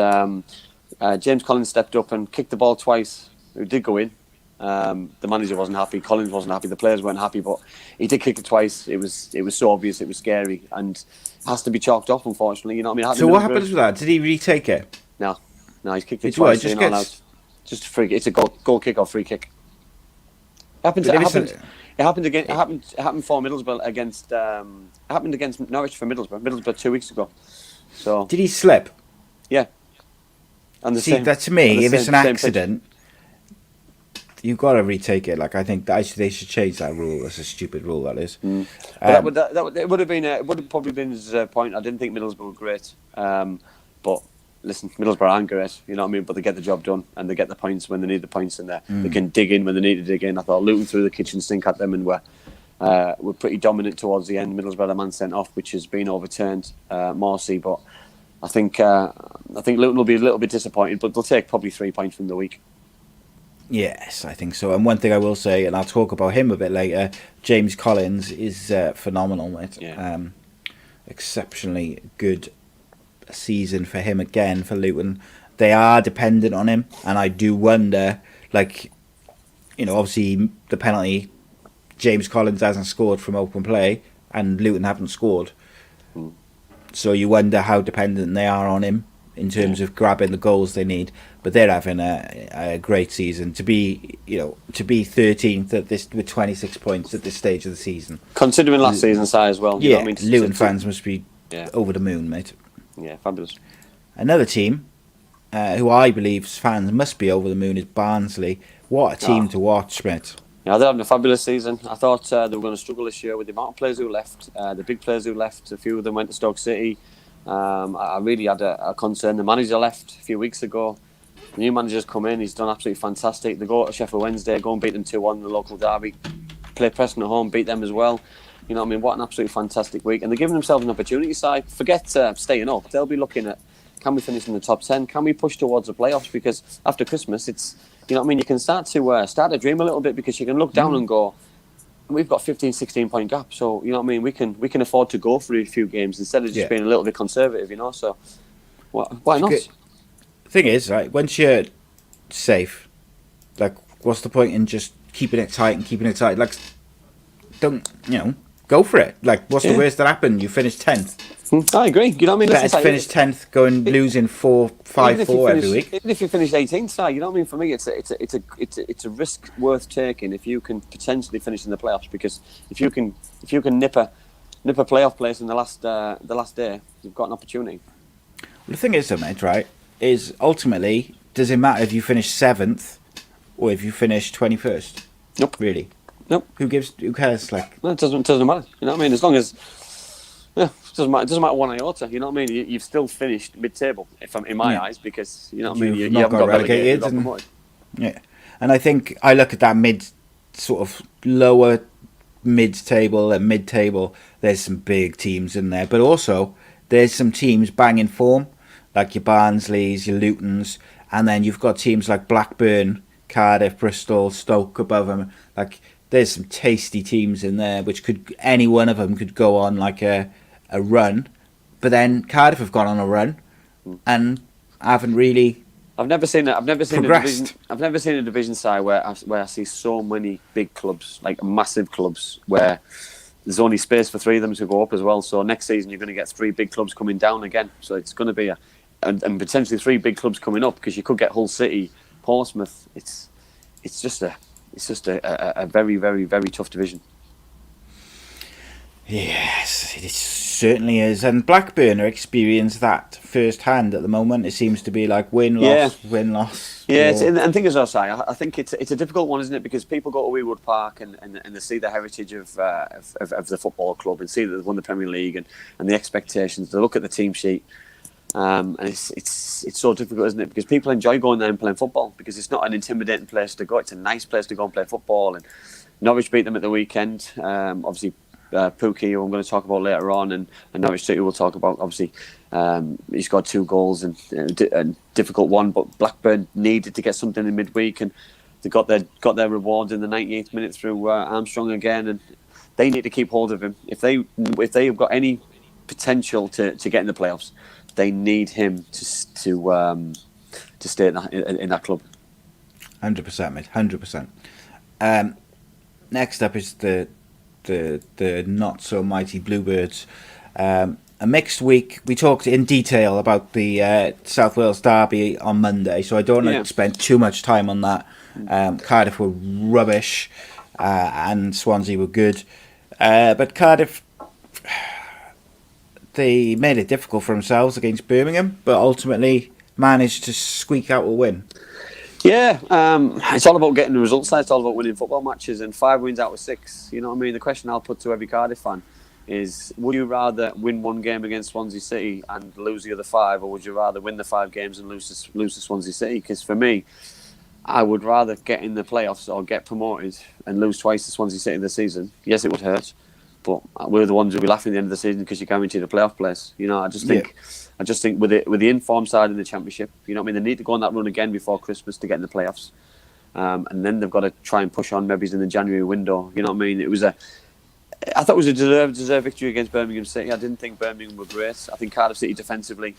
James Collins stepped up and kicked the ball twice. It did go in. The manager wasn't happy, Collins wasn't happy, the players weren't happy, but he did kick it twice. It was so obvious, it was scary, and has to be chalked off, unfortunately. You know what I mean? So what happens with that? Did he retake it? No, he's kicked it twice. Just a free. It's a goal kick or free kick. It happened for Middlesbrough against. Happened against Norwich for Middlesbrough 2 weeks ago. So did he slip? Yeah. And that to me, if it's an accident, you've got to retake it. Like, I think they should change that rule. That's a stupid rule, that is. But it would have probably been his point. I didn't think Middlesbrough were great, but listen, Middlesbrough aren't great. You know what I mean? But they get the job done, and they get the points when they need the points, and they can dig in when they need to dig in. I thought Luton threw the kitchen sink at them and were pretty dominant towards the end. Middlesbrough had a man sent off, which has been overturned, Morsey. But I think Luton will be a little bit disappointed, but they'll take probably 3 points from the week. Yes, I think so. And one thing I will say, and I'll talk about him a bit later, James Collins is phenomenal, mate. Yeah. Exceptionally good season for him again for Luton. They are dependent on him, and I do wonder, obviously the penalty, James Collins hasn't scored from open play, and Luton haven't scored. So you wonder how dependent they are on him in terms of grabbing the goals they need. But they're having a great season. To be 13th with 26 points at this stage of the season, considering last season's side as well. You know what I mean? Luton fans must be over the moon, mate. Yeah, fabulous. Another team who I believe fans must be over the moon is Barnsley. What a team to watch, mate. Yeah, they're having a fabulous season. I thought they were going to struggle this year with the amount of players who left, the big players who left. A few of them went to Stoke City. I really had a concern. The manager left a few weeks ago. The new manager's come in. He's done absolutely fantastic. They go to Sheffield Wednesday, go and beat them 2-1 in the local derby. Play Preston at home, beat them as well. You know what I mean? What an absolutely fantastic week. And they're giving themselves an opportunity side. Forget staying up. They'll be looking at, can we finish in the top 10? Can we push towards the playoffs? Because after Christmas, it's, you know what I mean? You can start to dream a little bit, because you can look down and go, we've got 15, 16 point gap. So, you know what I mean? We can afford to go for a few games instead of just being a little bit conservative, you know? So, why not? Thing is, right, once you're safe, like, what's the point in just keeping it tight and keeping it tight? Like, don't, go for it. Like, what's the worst that happened? You finished 10th. I agree. You know what I mean? Better to finish 10th, going losing 5-4 every week. Even if you finish 18th, you know what I mean? For me, it's a risk worth taking if you can potentially finish in the playoffs, because if you can nip a playoff place in the last day, you've got an opportunity. Well, the thing is, though, mate, right, is ultimately, does it matter if you finish 7th or if you finish 21st? Nope. Really? Nope. Who cares? Like, no, it doesn't matter. You know what I mean? As long as, it doesn't matter one iota. You know what I mean? You've still finished mid-table, in my eyes, because you know what I mean. You haven't got relegated. Yeah, and I think I look at that sort of lower mid-table and mid-table. There's some big teams in there, but also there's some teams banging form, like your Barnsleys, your Lutons, and then you've got teams like Blackburn, Cardiff, Bristol, Stoke above them. Like, there's some tasty teams in there, which any one of them could go on like a run. But then Cardiff have gone on a run and haven't really. I've never seen a progressed. division side where I see so many big clubs, like massive clubs, where there's only space for 3 of them to go up as well. So next season you're going to get 3 big clubs coming down again. So it's going to be and potentially 3 big clubs coming up, because you could get Hull City, Portsmouth. It's just a very, very, very tough division. Yes, it certainly is. And Blackburn are experiencing that firsthand at the moment. It seems to be like win, loss. Yeah, and thing is, I think it's a difficult one, isn't it? Because people go to Weewood Park and they see the heritage of the football club and see that they've won the Premier League and the expectations. They look at the team sheet. And it's so difficult, isn't it? Because people enjoy going there and playing football, because it's not an intimidating place to go. It's a nice place to go and play football. And Norwich beat them at the weekend. Obviously, Pookie, who I'm going to talk about later on, and Norwich City we'll talk about. Obviously, he scored 2 goals and a difficult one, but Blackburn needed to get something in midweek, and they got their reward in the 98th minute through Armstrong again, and they need to keep hold of him. If they have got any potential to get in the playoffs, they need him to stay in that club. 100%, mate. 100%. Next up is the not so mighty Bluebirds. A mixed week. We talked in detail about the South Wales derby on Monday, so I don't want to spend too much time on that. Cardiff were rubbish, and Swansea were good, but Cardiff, they made it difficult for themselves against Birmingham, but ultimately managed to squeak out a win. Yeah, it's all about getting the results. It's all about winning football matches, and 5 wins out of 6. You know what I mean? The question I'll put to every Cardiff fan is, would you rather win 1 game against Swansea City and lose the other 5, or would you rather win the 5 games and lose to Swansea City? Because for me, I would rather get in the playoffs or get promoted and lose twice to Swansea City this season. Yes, it would hurt, but we're the ones who'll be laughing at the end of the season because you guaranteed a playoff place. You know, I just think with the informed side in the Championship, you know what I mean, they need to go on that run again before Christmas to get in the playoffs, and then they've got to try and push on maybe in the January window. You know what I mean? I thought it was a deserved victory against Birmingham City. I didn't think Birmingham were great. I think Cardiff City defensively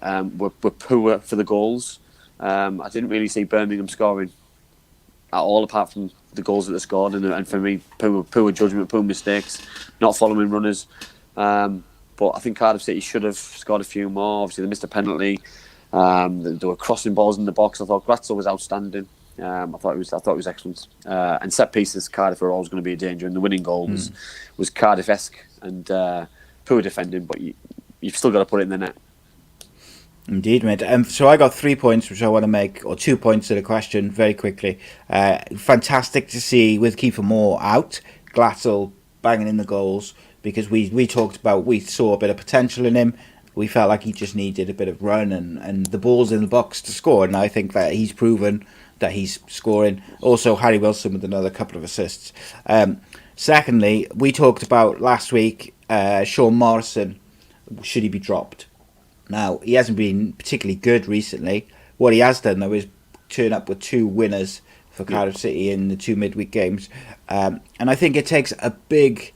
were poor for the goals. I didn't really see Birmingham scoring at all, apart from the goals that they scored, and for me, poor judgment, poor mistakes, not following runners. But I think Cardiff City should have scored a few more. Obviously, they missed a penalty. They were crossing balls in the box. I thought Gratzel was outstanding. I thought it was excellent. And set pieces, Cardiff were always going to be a danger, and the winning goal was Cardiff-esque and poor defending. But you've still got to put it in the net. Indeed, mate. So I got 3 points, which I want to make, or 2 points to the question very quickly. Fantastic to see with Kiefer Moore out, Glatzel banging in the goals, because we talked about, we saw a bit of potential in him. We felt like he just needed a bit of run and the balls in the box to score, and I think that he's proven that he's scoring. Also, Harry Wilson with another couple of assists. Secondly, we talked about last week, Sean Morrison, should he be dropped? Now, he hasn't been particularly good recently. What he has done, though, is turn up with 2 winners for Cardiff City in the 2 midweek games. And I think it takes a big,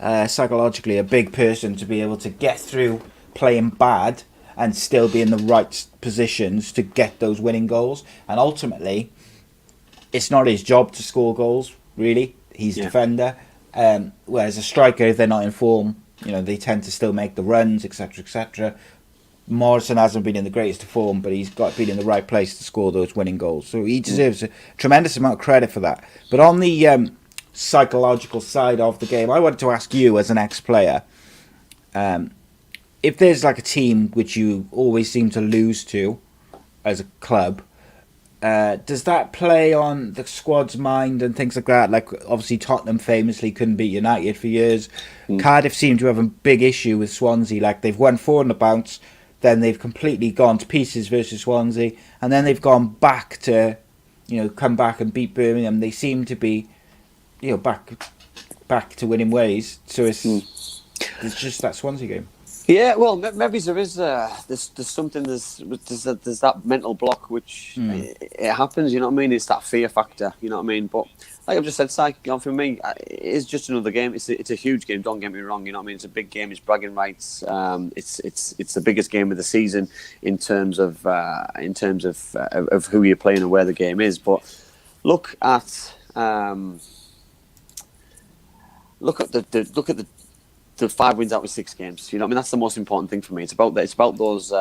psychologically, a big person to be able to get through playing bad and still be in the right positions to get those winning goals. And ultimately, it's not his job to score goals, really. He's a defender. Whereas a striker, if they're not in form, they tend to still make the runs, etc., etc. Morrison hasn't been in the greatest of form, but he's been in the right place to score those winning goals. So he deserves a tremendous amount of credit for that. But on the psychological side of the game, I wanted to ask you, as an ex-player, if there's like a team which you always seem to lose to as a club, does that play on the squad's mind and things like that? Like, obviously Tottenham famously couldn't beat United for years. Cardiff seem to have a big issue with Swansea. Like, they've won 4 on the bounce, then they've completely gone to pieces versus Swansea, and then they've gone back to, come back and beat Birmingham. They seem to be, back to winning ways. So it's just that Swansea game. Yeah, well, maybe there is there's something there's that mental block which it happens. You know what I mean? It's that fear factor. You know what I mean? But like I've just said, for me, it's just another game. It's a huge game. Don't get me wrong. You know what I mean? It's a big game. It's bragging rights. It's the biggest game of the season in terms of who you're playing and where the game is. But look at the 5 wins out of 6 games. You know what I mean? That's the most important thing for me. It's about those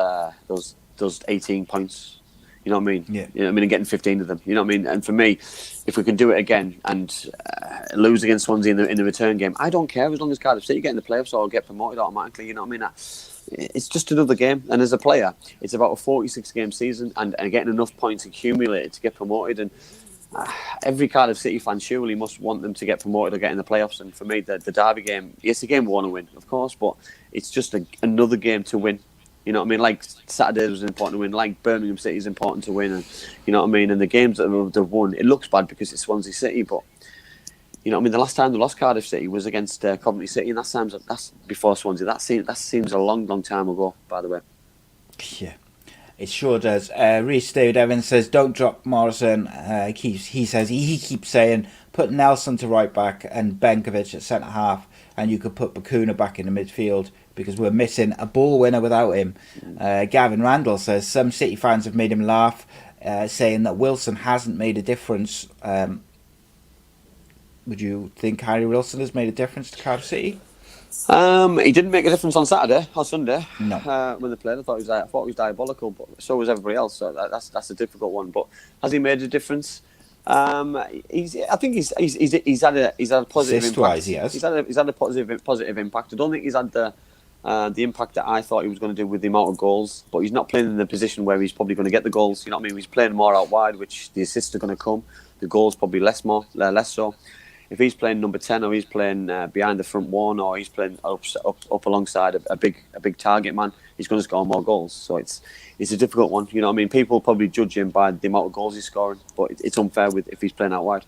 18 points. You know what I mean? Yeah. You know what I mean? And getting 15 of them. You know what I mean? And for me, if we can do it again and lose against Swansea in the return game, I don't care, as long as Cardiff City get in the playoffs or get promoted automatically. You know what I mean? It's just another game. And as a player, it's about a 46-game season and getting enough points accumulated to get promoted. And every Cardiff City fan surely must want them to get promoted or get in the playoffs. And for me, the derby game, it's a game we want to win, of course, but it's just another game to win. You know what I mean? Like Saturday was important to win, like Birmingham City is important to win, and you know what I mean? And the games that they've won, it looks bad because it's Swansea City, but you know what I mean? The last time they lost Cardiff City was against Coventry City, and that's before Swansea. That seems a long, long time ago, by the way. Yeah. It sure does. Reece David Evans says, don't drop Morrison. He says he keeps saying, put Nelson to right back and Benkovic at centre half, and you could put Bakuna back in the midfield because we're missing a ball winner without him. Gavin Randall says, some City fans have made him laugh, saying that Wilson hasn't made a difference. Would you think Harry Wilson has made a difference to Cardiff City? He didn't make a difference on Saturday or Sunday. No. When they played. I thought he was diabolical, but so was everybody else. So that's a difficult one. But has he made a difference? I think he's had a positive impact. He has. He's had a positive impact. I don't think he's had the impact that I thought he was going to do with the amount of goals. But he's not playing in the position where he's probably going to get the goals. You know what I mean? He's playing more out wide, which the assists are going to come. The goals probably less so. If he's playing number 10 or he's playing behind the front one or he's playing up alongside a big target man, he's going to score more goals. So it's a difficult one. You know what I mean? People probably judge him by the amount of goals he's scoring, but it's unfair if he's playing out wide.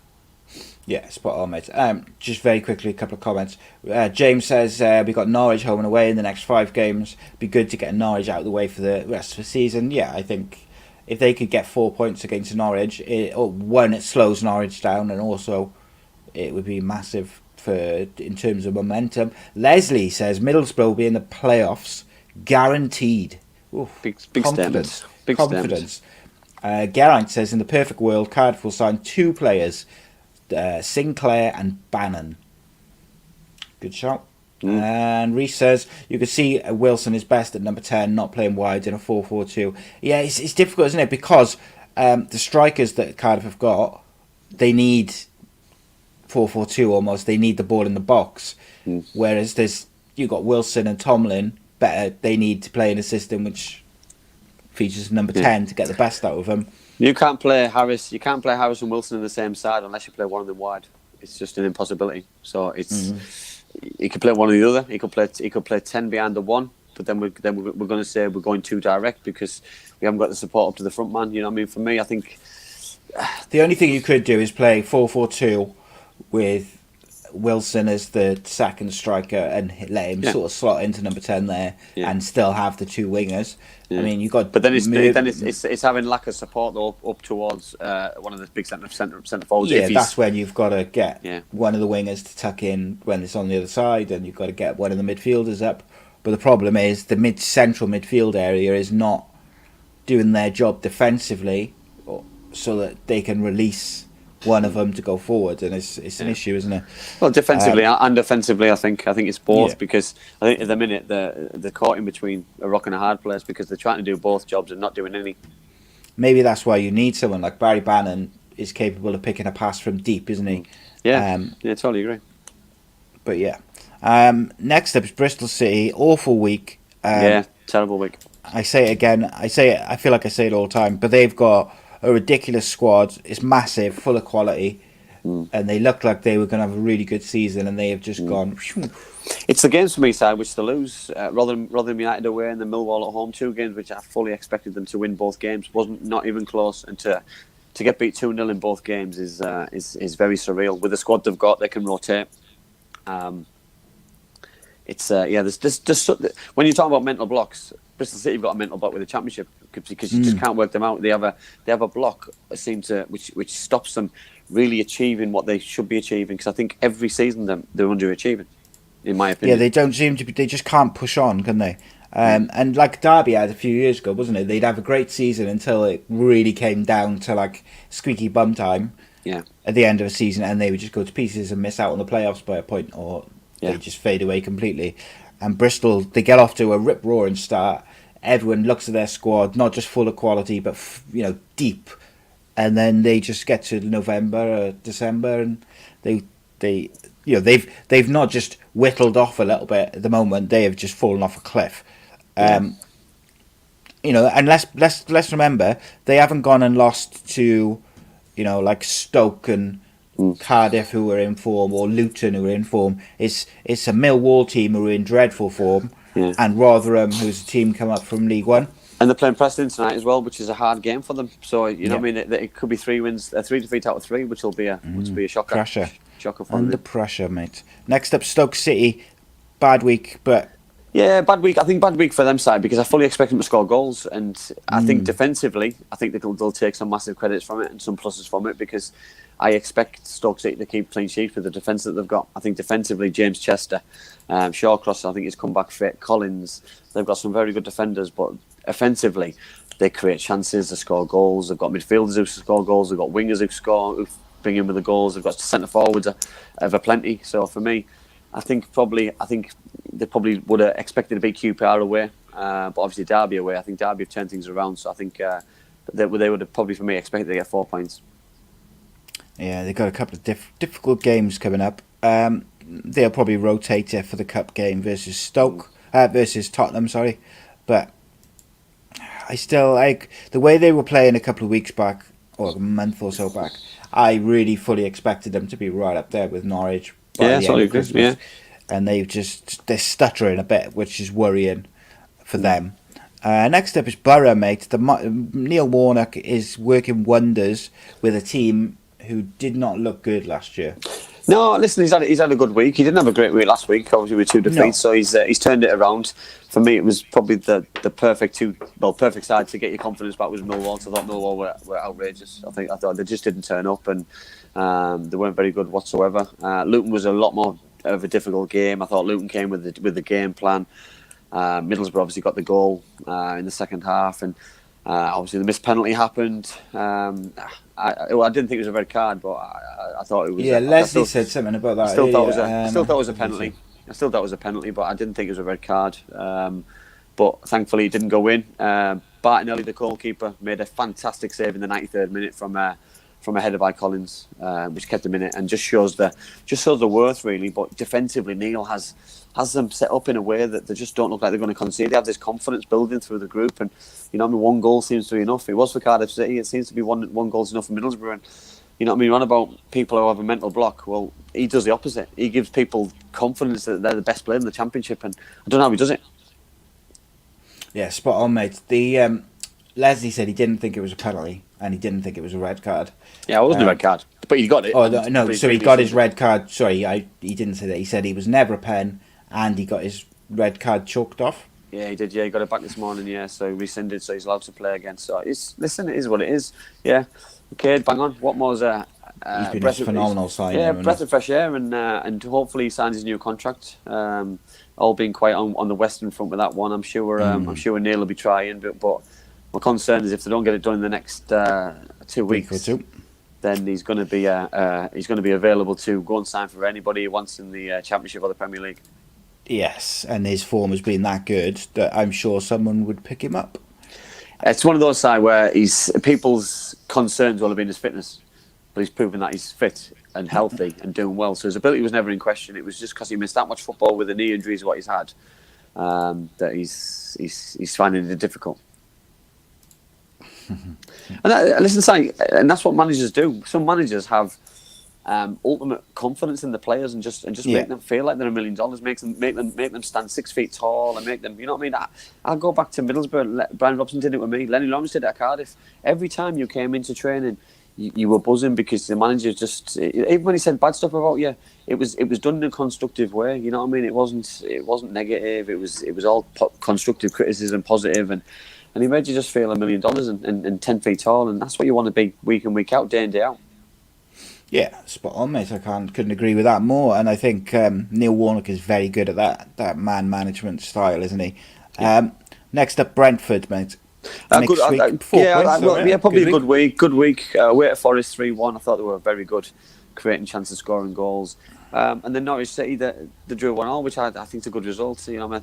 Yeah, spot on, mate. Just very quickly, a couple of comments. James says we've got Norwich home and away in the next 5 games. Be good to get Norwich out of the way for the rest of the season. Yeah, I think if they could get 4 points against Norwich, it slows Norwich down, and also it would be massive in terms of momentum. Leslie says Middlesbrough will be in the playoffs, guaranteed. Oof, big confidence. stems. Big confidence. Geraint says in the perfect world, Cardiff will sign 2 players, Sinclair and Bannon. Good shout. And Reece says you can see Wilson is best at number 10, not playing wide in a 4-4-2. Yeah, it's difficult, isn't it? Because the strikers that Cardiff have got, they need 4-4-2 almost. They need the ball in the box. Whereas you got Wilson and Tomlin, better. They need to play in a system which features number 10 to get the best out of them. You can't play Harris and Wilson on the same side unless you play one of them wide. It's just an impossibility. So he could play one or the other. He could play 10 behind the 1, but then we're going to say we're going too direct because we haven't got the support up to the front man. You know what I mean? For me, I think the only thing you could do is play 4-4-2 with Wilson as the second striker and let him sort of slot into number 10 there and still have the 2 wingers. I mean, you got. But then it's having lack of support though up towards one of the big centre forwards. Yeah, that's when you've got to get one of the wingers to tuck in when it's on the other side, and you've got to get one of the midfielders up But the problem is the central midfield area is not doing their job defensively, so that they can release one of them to go forward, and it's an issue, isn't it? Well, defensively and offensively, I think it's both, Yeah. because I think at the minute they're caught in between a rock and a hard place, because they're trying to do both jobs and not doing any. Maybe that's why you need someone like Barry Bannon is capable of picking a pass from deep, isn't he? Yeah, totally agree. But yeah. Next up is Bristol City. Awful week. Terrible week. I say it again. I feel like I say it all the time. But they've got a ridiculous squad. It's massive, full of quality, and they looked like they were going to have a really good season, and they have just gone. It's the games for me side which they lose. Rotherham United away and the Millwall at home, 2 games which I fully expected them to win both games. Wasn't not even close, and to get beat 2-0 in both games is very surreal. With the squad they've got, they can rotate. There's when you talk about mental blocks, Bristol City have got a mental block with the Championship, because you just can't work them out. They have a block which stops them really achieving what they should be achieving, because I think every season they're underachieving, in my opinion. Yeah, they don't seem to be. They just can't push on, can they? And like Derby had a few years ago, wasn't it? They'd have a great season until it really came down to like squeaky bum time. Yeah. At the end of a season, and they would just go to pieces and miss out on the playoffs by a point, or they just fade away completely. And Bristol, they get off to a rip-roaring start. Everyone looks at their squad, not just full of quality, but deep. And then they just get to November or December, and they've not just whittled off a little bit at the moment. They have just fallen off a cliff. And let's remember, they haven't gone and lost to, like Stoke and Cardiff, who were in form, or Luton, who were in form. It's a Millwall team who are in dreadful form, and Rotherham, who's a team come up from League One. And they're playing Preston tonight as well, which is a hard game for them. So what I mean, it could be 3 wins, 3 defeats out of 3, which will be a shocker. Shocker for Under them. pressure, mate. Next up, Stoke City. Bad week, but yeah, bad week. I think bad week for them side, because I fully expect them to score goals, and I think defensively, I think they'll take some massive credits from it and some pluses from it, because I expect Stoke City to keep clean sheets with the defence that they've got. I think defensively, James Chester, Shawcross, I think he's come back fit. Collins, they've got some very good defenders, but offensively, they create chances, they score goals. They've got midfielders who score goals. They've got wingers who bring in with the goals. They've got centre forwards of a plenty. So for me, I think they probably would have expected to beat QPR away, but obviously Derby away. I think Derby have turned things around. So I think they would have probably, for me, expected to get 4 points. Yeah, they've got a couple of difficult games coming up. They'll probably rotate it for the cup game versus Tottenham. Sorry, but I still like the way they were playing a couple of weeks back, or a month or so back. I really fully expected them to be right up there with Norwich. Yeah, sorry, Chris. Yeah, and they're stuttering a bit, which is worrying for them. Next up is Boro, mate. Neil Warnock is working wonders with a team who did not look good last year. No, listen, he's had a good week. He didn't have a great week last week, obviously with 2 defeats. So he's turned it around. For me, it was probably the perfect side to get your confidence back was Millwall. So I thought Millwall were outrageous. I thought they just didn't turn up, and they weren't very good whatsoever. Luton was a lot more of a difficult game. I thought Luton came with the game plan. Middlesbrough obviously got the goal in the second half, and obviously the missed penalty happened. I didn't think it was a red card, but I thought it was. Yeah, Leslie said something about that. I still thought it was a penalty. I still thought it was a penalty, but I didn't think it was a red card. But thankfully it didn't go in. Bartonelli, the goalkeeper, made a fantastic save in the 93rd minute from a header by Collins, which kept him in it, and just shows the worth really. But defensively, Neil has them set up in a way that they just don't look like they're going to concede. They have this confidence building through the group, and one goal seems to be enough. It was for Cardiff City. It seems to be one goal's enough for Middlesbrough. And run about people who have a mental block. Well, he does the opposite. He gives people confidence that they're the best player in the Championship, and I don't know how he does it. Yeah, spot on, mate. Leslie said he didn't think it was a penalty, and he didn't think it was a red card. Yeah, it wasn't a red card, but he got it. Oh no, so he got his red card. Sorry, he didn't say that. He said he was never a pen, and he got his red card chalked off. Yeah, he did. Yeah, he got it back this morning. Yeah, so he rescinded, so he's allowed to play again. So it is what it is. Yeah, okay, bang on. Watmore's a He's been a phenomenal signing. Yeah, breath of fresh air, and hopefully he signs his new contract. All being quite on the Western front with that one. I'm sure Neil will be trying, but my concern is if they don't get it done in the next 2 weeks, then he's going to be available to go and sign for anybody he wants in the Championship or the Premier League. Yes, and his form has been that good that I'm sure someone would pick him up. It's one of those sides where people's concerns will have been his fitness, but he's proven that he's fit and healthy and doing well. So his ability was never in question. It was just because he missed that much football with the knee injuries what he's had that he's finding it difficult. And that's what managers do. Some managers have ultimate confidence in the players and just make them feel like they're $1 million. Make them stand 6 feet tall and make them. You know what I mean? I'll go back to Middlesbrough. Brian Robson did it with me. Lenny Lawrence did it at Cardiff. Every time you came into training, you were buzzing because the manager just. Even when he said bad stuff about you, it was done in a constructive way. You know what I mean? It wasn't negative. It was all constructive criticism, positive and he made you just feel $1 million and 10 feet tall, and that's what you want to be week in, week out, day in, day out. Yeah, spot on, mate. I couldn't agree with that more. And I think Neil Warnock is very good at that man management style, isn't he? Yeah. Next up, Brentford, mate. Probably a good week. Good week. Away at Forest 3-1. I thought they were very good, creating chances, scoring goals. And then Norwich City, they drew 1-1, which I think is a good result. You know, I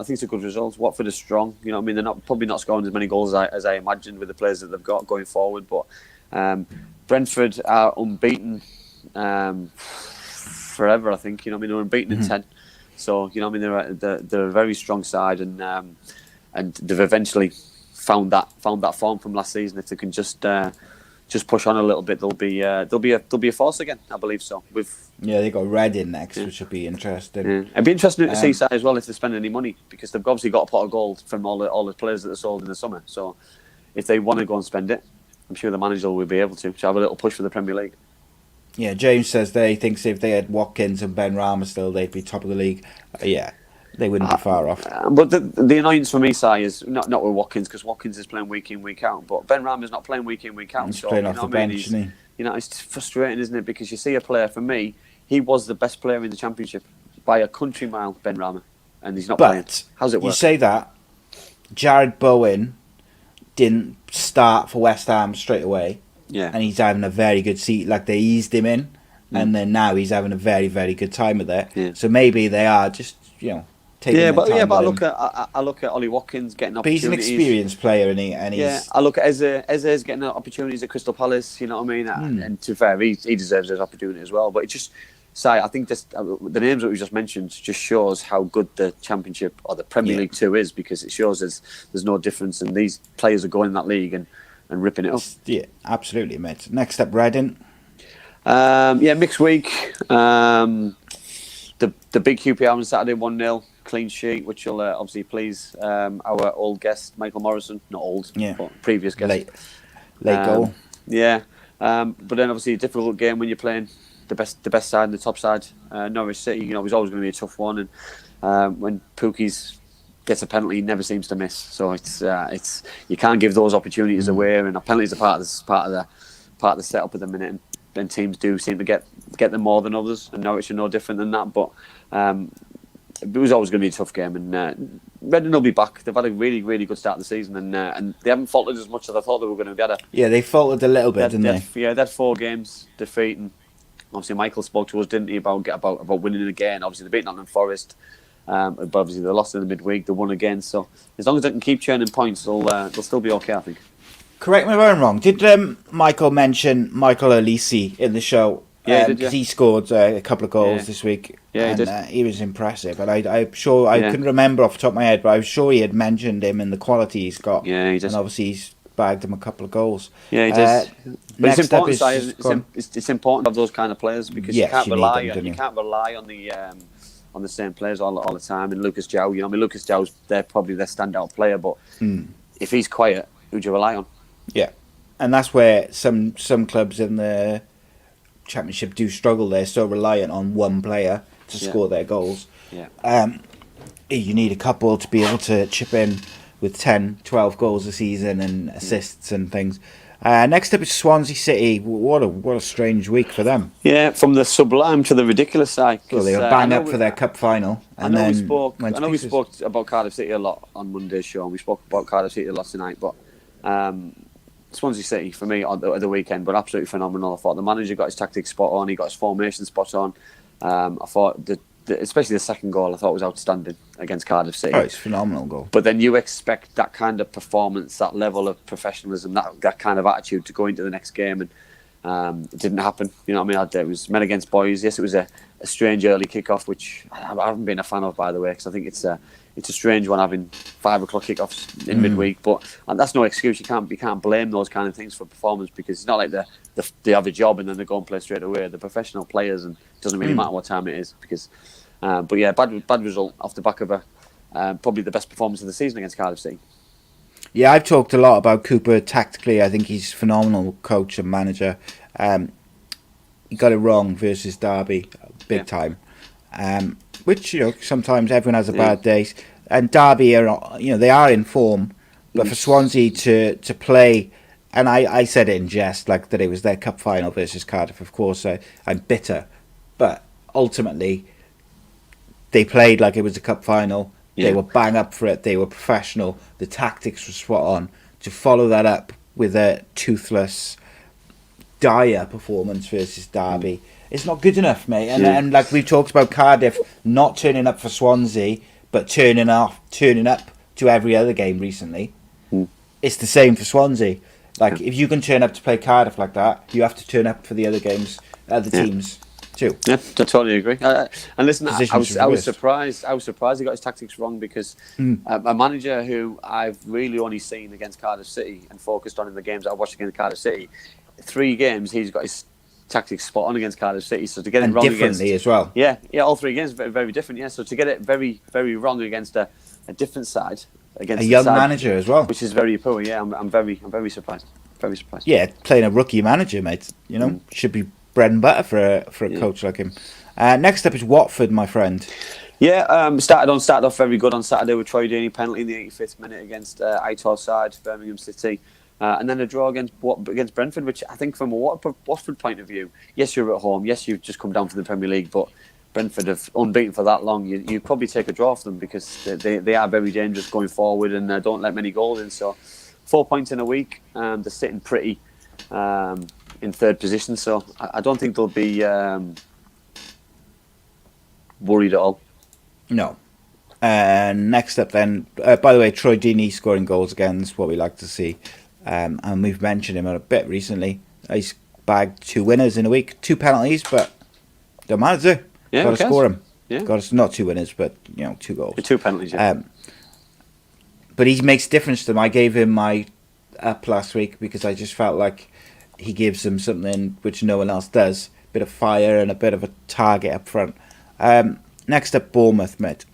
think it's a good result. Watford is strong. You know what I mean? They're probably not scoring as many goals as I imagined with the players that they've got going forward. But Brentford are unbeaten forever, I think. You know what I mean? They're unbeaten in 10. So, you know what I mean? They're a very strong side and they've eventually found that form from last season. If they can just push on a little bit, they'll be a force again. I believe so. They got Reading next, which would be interesting. Yeah. It'd be interesting to see as well if they spend any money because they've obviously got a pot of gold from all the players that they sold in the summer. So if they want to go and spend it, I'm sure the manager will be able to have a little push for the Premier League. Yeah, James says he thinks if they had Watkins and Ben Rama still, they'd be top of the league. They wouldn't be far off. But the annoyance for me, Si, is not with Watkins because Watkins is playing week in, week out. But Ben Rama's not playing week in, week out. He's playing off the bench, isn't he? You know, it's frustrating, isn't it? Because you see a player, for me, he was the best player in the Championship by a country mile, Ben Rama, and he's not playing. How's it work? You say that, Jared Bowen didn't start for West Ham straight away. Yeah. And he's having a very good seat. Like, they eased him in, and then now he's having a very, very good time with it. Yeah. So maybe they are just, taking their time. But I look at Ollie Watkins getting opportunities. But he's an experienced player, and he's... I look at Eze's getting opportunities at Crystal Palace, you know what I mean? And to be fair, he deserves his opportunity as well. But it just... I think the names that we just mentioned just shows how good the Championship or the Premier League 2 is because it shows there's no difference and these players are going in that league and ripping it up. Yeah, absolutely, mate. Next up, Reading. Mixed week. The big QPR on Saturday, 1-0, clean sheet, which will obviously please our old guest, Michael Morrison. Not old, but previous guest. Late goal. Yeah. But then obviously a difficult game when you're playing the best side and the top side. Norwich City, was always going to be a tough one. And when Pookie's gets a penalty, he never seems to miss. So it's you can't give those opportunities away. And penalties are part of the setup at the minute. And teams do seem to get them more than others. And Norwich are no different than that. But it was always going to be a tough game. And Reading will be back. They've had a really, really good start of the season. And they haven't faltered as much as I thought they were going to be able to. Yeah, they faltered a little bit, didn't they? Yeah, they had 4 games defeat. And obviously, Michael spoke to us, didn't he, about winning again. Obviously, they beat Nottingham Forest. But obviously, they lost in the midweek. They won again. So as long as they can keep churning points, they'll still be okay, I think. Correct me if I'm wrong. Did Michael mention Michael Olise in the show? Yeah, he did. He scored a couple of goals this week. Yeah, he did. He was impressive. And I'm sure, I couldn't remember off the top of my head, but I was sure he had mentioned him and the quality he's got. Yeah, he did. And obviously he's bagged him a couple of goals. Yeah, he did. But it's important, it's important to have those kind of players because you can't rely on the same players all the time. And Lucas Jow, Lucas Jow's probably their standout player, but if he's quiet, who do you rely on? Yeah, and that's where some clubs in the Championship do struggle. They're so reliant on one player to score their goals. Yeah. You need a couple to be able to chip in with 10, 12 goals a season and assists and things. Next up is Swansea City. What a strange week for them. Yeah, from the sublime to the ridiculous side. Well, they were bang up for their cup final. And I know then we spoke about Cardiff City a lot on Monday's show, and we spoke about Cardiff City a lot tonight. But Swansea City, for me, on the weekend, but absolutely phenomenal. I thought the manager got his tactics spot on. He got his formation spot on. I thought, especially the second goal, I thought was outstanding against Cardiff City. Oh, it's a phenomenal goal. But then you expect that kind of performance, that level of professionalism, that kind of attitude to go into the next game, and it didn't happen. You know what I mean? It was men against boys. Yes, it was a strange early kickoff, which I haven't been a fan of, by the way, because I think it's a strange one having 5 o'clock kickoffs in midweek. But that's no excuse. You can't blame those kind of things for performance, because it's not like they have a job and then they go and play straight away. They're professional players, and it doesn't really matter what time it is. Because, but yeah, bad result off the back of probably the best performance of the season against Cardiff City. Yeah, I've talked a lot about Cooper tactically. I think he's a phenomenal coach and manager. He got it wrong versus Derby, big time. Which, sometimes everyone has a bad day. And Derby they are in form, but for Swansea to play, and I said it in jest, like that it was their cup final versus Cardiff. Of course, I'm bitter, but ultimately they played like it was a cup final. Yeah. They were bang up for it. They were professional. The tactics were spot on. To follow that up with a toothless, dire performance versus Derby, it's not good enough, mate. And like we've talked about Cardiff not turning up for Swansea, but turning up to every other game recently. It's the same for Swansea. Like if you can turn up to play Cardiff like that, you have to turn up for the other games, other teams too. Yeah, I totally agree. And listen, I was surprised. I was surprised he got his tactics wrong, because a manager who I've really only seen against Cardiff City and focused on in the games I watched against Cardiff City, 3 games he's got his tactics spot on against Cardiff City. So to get it wrong differently as well. Yeah, all 3 games very, very different. Yeah, so to get it very, very wrong against a different side, against a young manager as well, which is very poor. Yeah, I'm very surprised. Very surprised. Yeah, playing a rookie manager, mate. Should be bread and butter for a coach like him. Next up is Watford, my friend. Yeah, started off very good on Saturday with Troy Deeney penalty in the 85th minute against Aitor's side, Birmingham City. And then a draw against Brentford, which I think from a Watford point of view, yes, you're at home, yes, you've just come down from the Premier League, but Brentford have unbeaten for that long. You probably take a draw for them, because they are very dangerous going forward and don't let many goals in. So 4 points in a week, they're sitting pretty in 3rd position, so I don't think they'll be worried at all. No. Next up then, by the way, Troy Deeney scoring goals again is what we like to see. And we've mentioned him a bit recently. He's bagged 2 winners in a week, 2 penalties, but don't matter. Yeah, got to score him. Yeah. Got to, not 2 winners, but 2 goals. 2 penalties. Yeah. But he makes a difference to them. I gave him my up last week because I just felt like he gives them something which no one else does. A bit of fire and a bit of a target up front. Next up, Bournemouth, mate.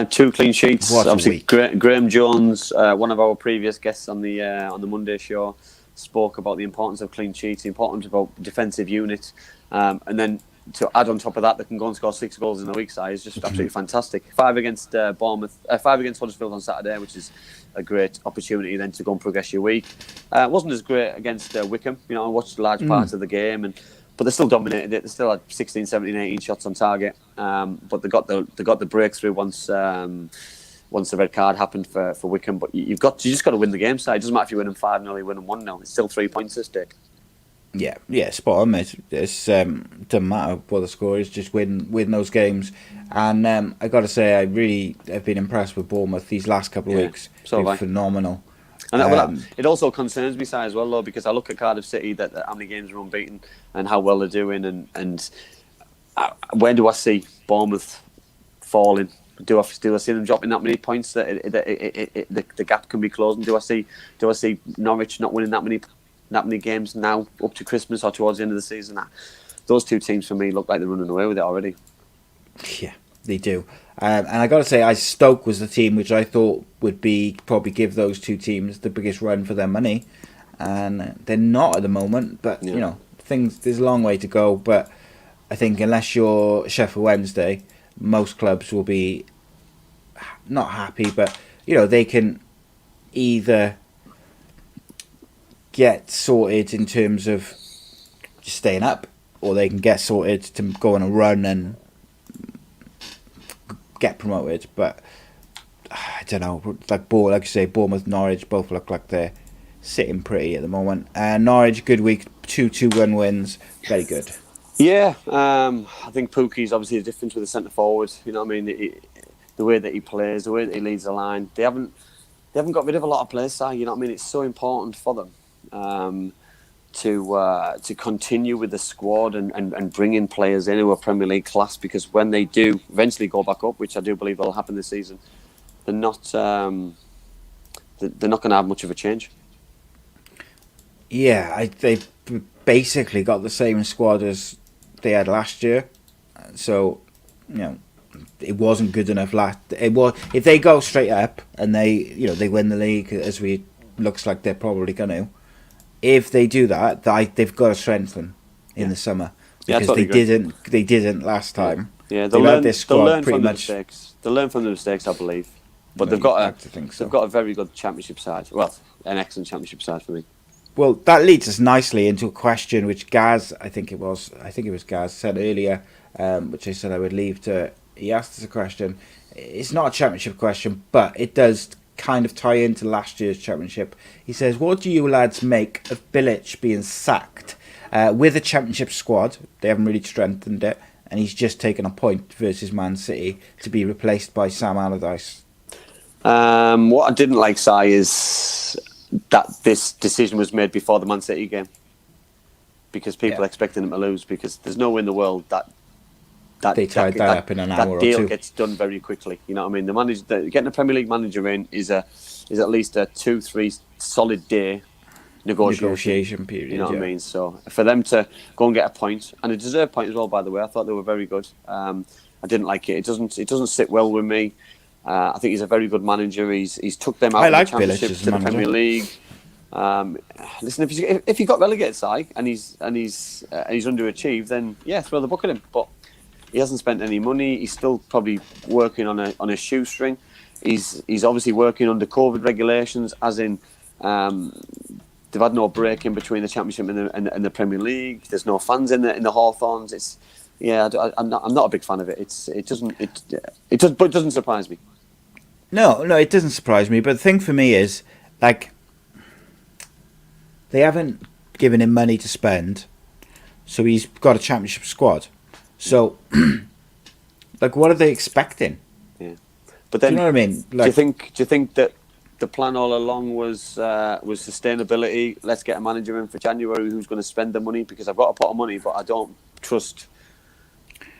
2 clean sheets. What a Obviously, week. Graham Jones, one of our previous guests on the Monday show, spoke about the importance of clean sheets, the importance of defensive unit, and then to add on top of that, they can go and score 6 goals in a week. Is just absolutely fantastic. 5 against Bournemouth, 5 against Huddersfield on Saturday, which is a great opportunity then to go and progress your week. It wasn't as great against Wickham. I watched large parts of the game, but they still dominated it. They still had 16, 17, 18 shots on target. But they got the breakthrough once the red card happened for Wickham. But you just got to win the game. So it doesn't matter if you win them 5-0, you win them 1-0. It's still 3 points at stake. Yeah, spot on, mate. It's doesn't matter what the score is, just win those games. And I got to say, I really have been impressed with Bournemouth these last couple of weeks. So They're phenomenal. And it also concerns me, Si, as well, though, because I look at Cardiff City, that how many games are unbeaten and how well they're doing, and where do I see Bournemouth falling? Do I see them dropping that many points that the gap can be closing? Do I see Norwich not winning that many games now up to Christmas or towards the end of the season? Those 2 teams for me look like they're running away with it already. Yeah, they do. And I got to say, Stoke was the team which I thought would probably give those 2 teams the biggest run for their money, and they're not at the moment. But there's a long way to go. But I think unless you're Sheffield Wednesday, most clubs will be not happy, but they can either get sorted in terms of just staying up, or they can get sorted to go on a run and get promoted. But I don't know. Like you say, Bournemouth, Norwich both look like they're sitting pretty at the moment. And Norwich, good week, 2-2 wins, very good. Yeah, I think Pookie's obviously a difference with the centre forward. You know what I mean? The way that he plays, the way that he leads the line. They haven't got rid of a lot of players, Si. You know what I mean? It's so important for them to continue with the squad and bring in players in who are Premier League class, because when they do eventually go back up, which I do believe will happen this season, they're not going to have much of a change. Yeah, they've basically got the same squad as they had last year, so it wasn't good enough if they go straight up and they win the league, as we looks like they're probably going to. If they do that, they've got to strengthen in the summer, because they didn't last time. Yeah, they'll learn from the mistakes. They'll learn from the mistakes, I believe. But they've got a very good championship side. Well, an excellent championship side for me. Well, that leads us nicely into a question which Gaz, I think it was Gaz, said earlier, which I said I would leave to. He asked us a question. It's not a championship question, but it does kind of tie into last year's championship. He says, what do you lads make of Bilic being sacked with a championship squad? They haven't really strengthened it, and he's just taken a point versus Man City to be replaced by Sam Allardyce. What I didn't like, Si, is that this decision was made before the Man City game, because people expected him to lose, because there's no way in the world that they tied that up in an hour or two. That deal gets done very quickly. You know what I mean? Getting a Premier League manager in is at least a 2-3 solid day negotiation period. You know what I mean? So for them to go and get a point, and a deserved point as well, by the way, I thought they were very good. I didn't like it. It doesn't sit well with me. I think he's a very good manager. He's took them out of the Championship to the Premier League. Listen, if he got relegated, Si, and he's underachieved, then throw the book at him. But he hasn't spent any money. He's still probably working on a shoestring. He's obviously working under COVID regulations, as in they've had no break in between the Championship and the Premier League. There's no fans in the Hawthorns. I'm not a big fan of it. But it doesn't surprise me. No, it doesn't surprise me. But the thing for me is, like, they haven't given him money to spend, so he's got a Championship squad. So, like, what are they expecting? Yeah, but then, do you know what I mean? Like, do you think that the plan all along was sustainability? Let's get a manager in for January who's going to spend the money, because I've got a pot of money, but I don't trust.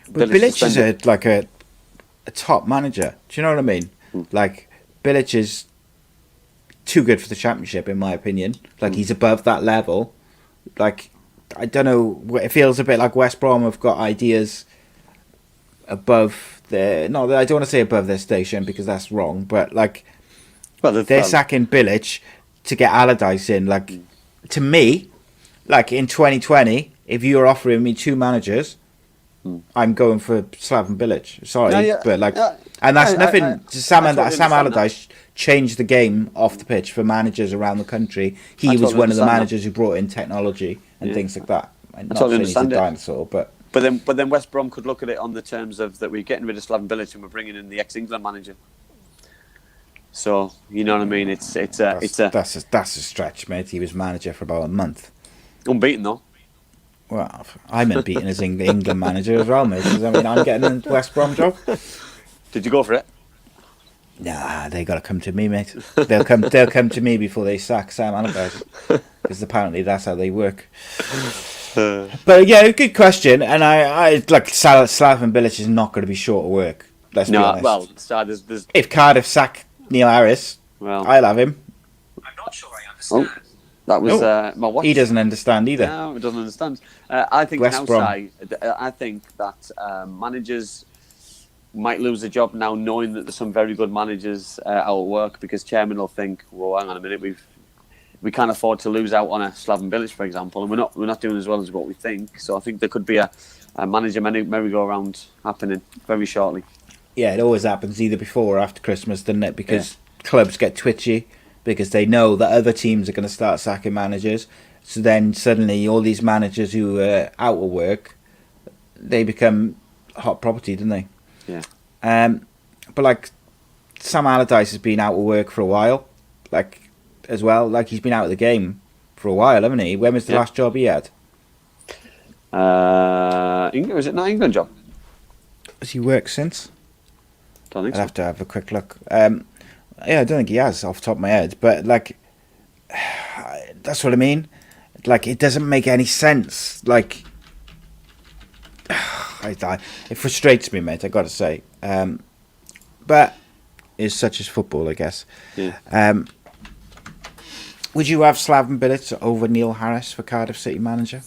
But Bilic is a top manager. Do you know what I mean? Like, Bilic is too good for the Championship, in my opinion. Like, he's above that level. Like, I don't know. It feels a bit like West Brom have got ideas above their. No, I don't want to say above their station, because that's wrong. But like, they're sacking Bilic to get Allardyce in. Like, to me, like in 2020, if you were offering me two managers, I'm going for Slaven Bilic. Sorry, but like, and that's nothing. Sam Allardyce changed the game off the pitch for managers around the country. He was one of the managers who brought in technology and things like that. I'm not saying he's a dinosaur, but then West Brom could look at it on the terms of that we're getting rid of Slaven Bilic and we're bringing in the ex-England manager. So you know what I mean? That's a stretch, mate. He was manager for about a month. Unbeaten though. Well, I'm unbeaten as England manager as well, mate. Does that mean I'm getting the West Brom job? Did you go for it? Nah, they got to come to me, mate. They'll come to me before they sack Sam Allardyce, because apparently that's how they work. But yeah, good question. And I like Slaven Bilic is not going to be short of work. Let's be honest. Well, there's... If Cardiff sack Neil Harris, I'll have him. I'm not sure I understand. Oh, that was my watch. He doesn't understand either. No, he doesn't understand. I think West Brom. I think that managers might lose a job now, knowing that there's some very good managers out at work, because chairman will think, well, hang on a minute, we can't afford to lose out on a Slaven Bilic, for example, and we're not doing as well as what we think. So I think there could be a manager merry-go-round happening very shortly. Yeah, it always happens either before or after Christmas, doesn't it? Because clubs get twitchy because they know that other teams are going to start sacking managers. So then suddenly all these managers who are out of work, they become hot property, don't they? Yeah. But like Sam Allardyce has been out of work for a while, like as well. Like he's been out of the game for a while, haven't he? When was the last job he had? Was it not England job? Has he worked since? Don't think I'd so. have to have a quick look. Yeah, I don't think he has off the top of my head, but like that's what I mean. Like it doesn't make any sense. Like it frustrates me, mate. I got to say, but it's such as football, I guess. Yeah. Would you have Slaven Bilic over Neil Harris for Cardiff City manager?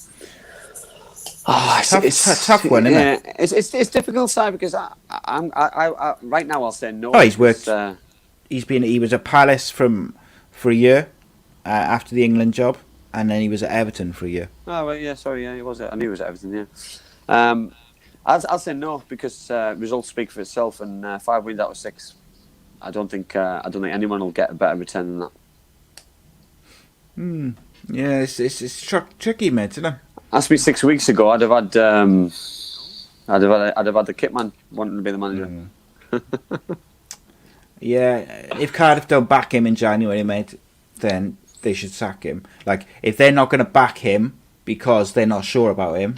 It's a tough one, isn't it? It's difficult, Si, because I right now I'll say no. Oh, he's worked. He was at Palace for a year after the England job, and then he was at Everton for a year. Oh, right, yeah, sorry, yeah, he was. I knew he was at Everton, yeah. I'll say no because results speak for itself, and 5 wins out of 6. I don't think anyone will get a better return than that. Yeah, it's tricky, mate, isn't it? Asked me 6 weeks ago, I'd have had the kit man wanting to be the manager. Yeah, if Cardiff don't back him in January, mate, then they should sack him. Like, if they're not going to back him because they're not sure about him,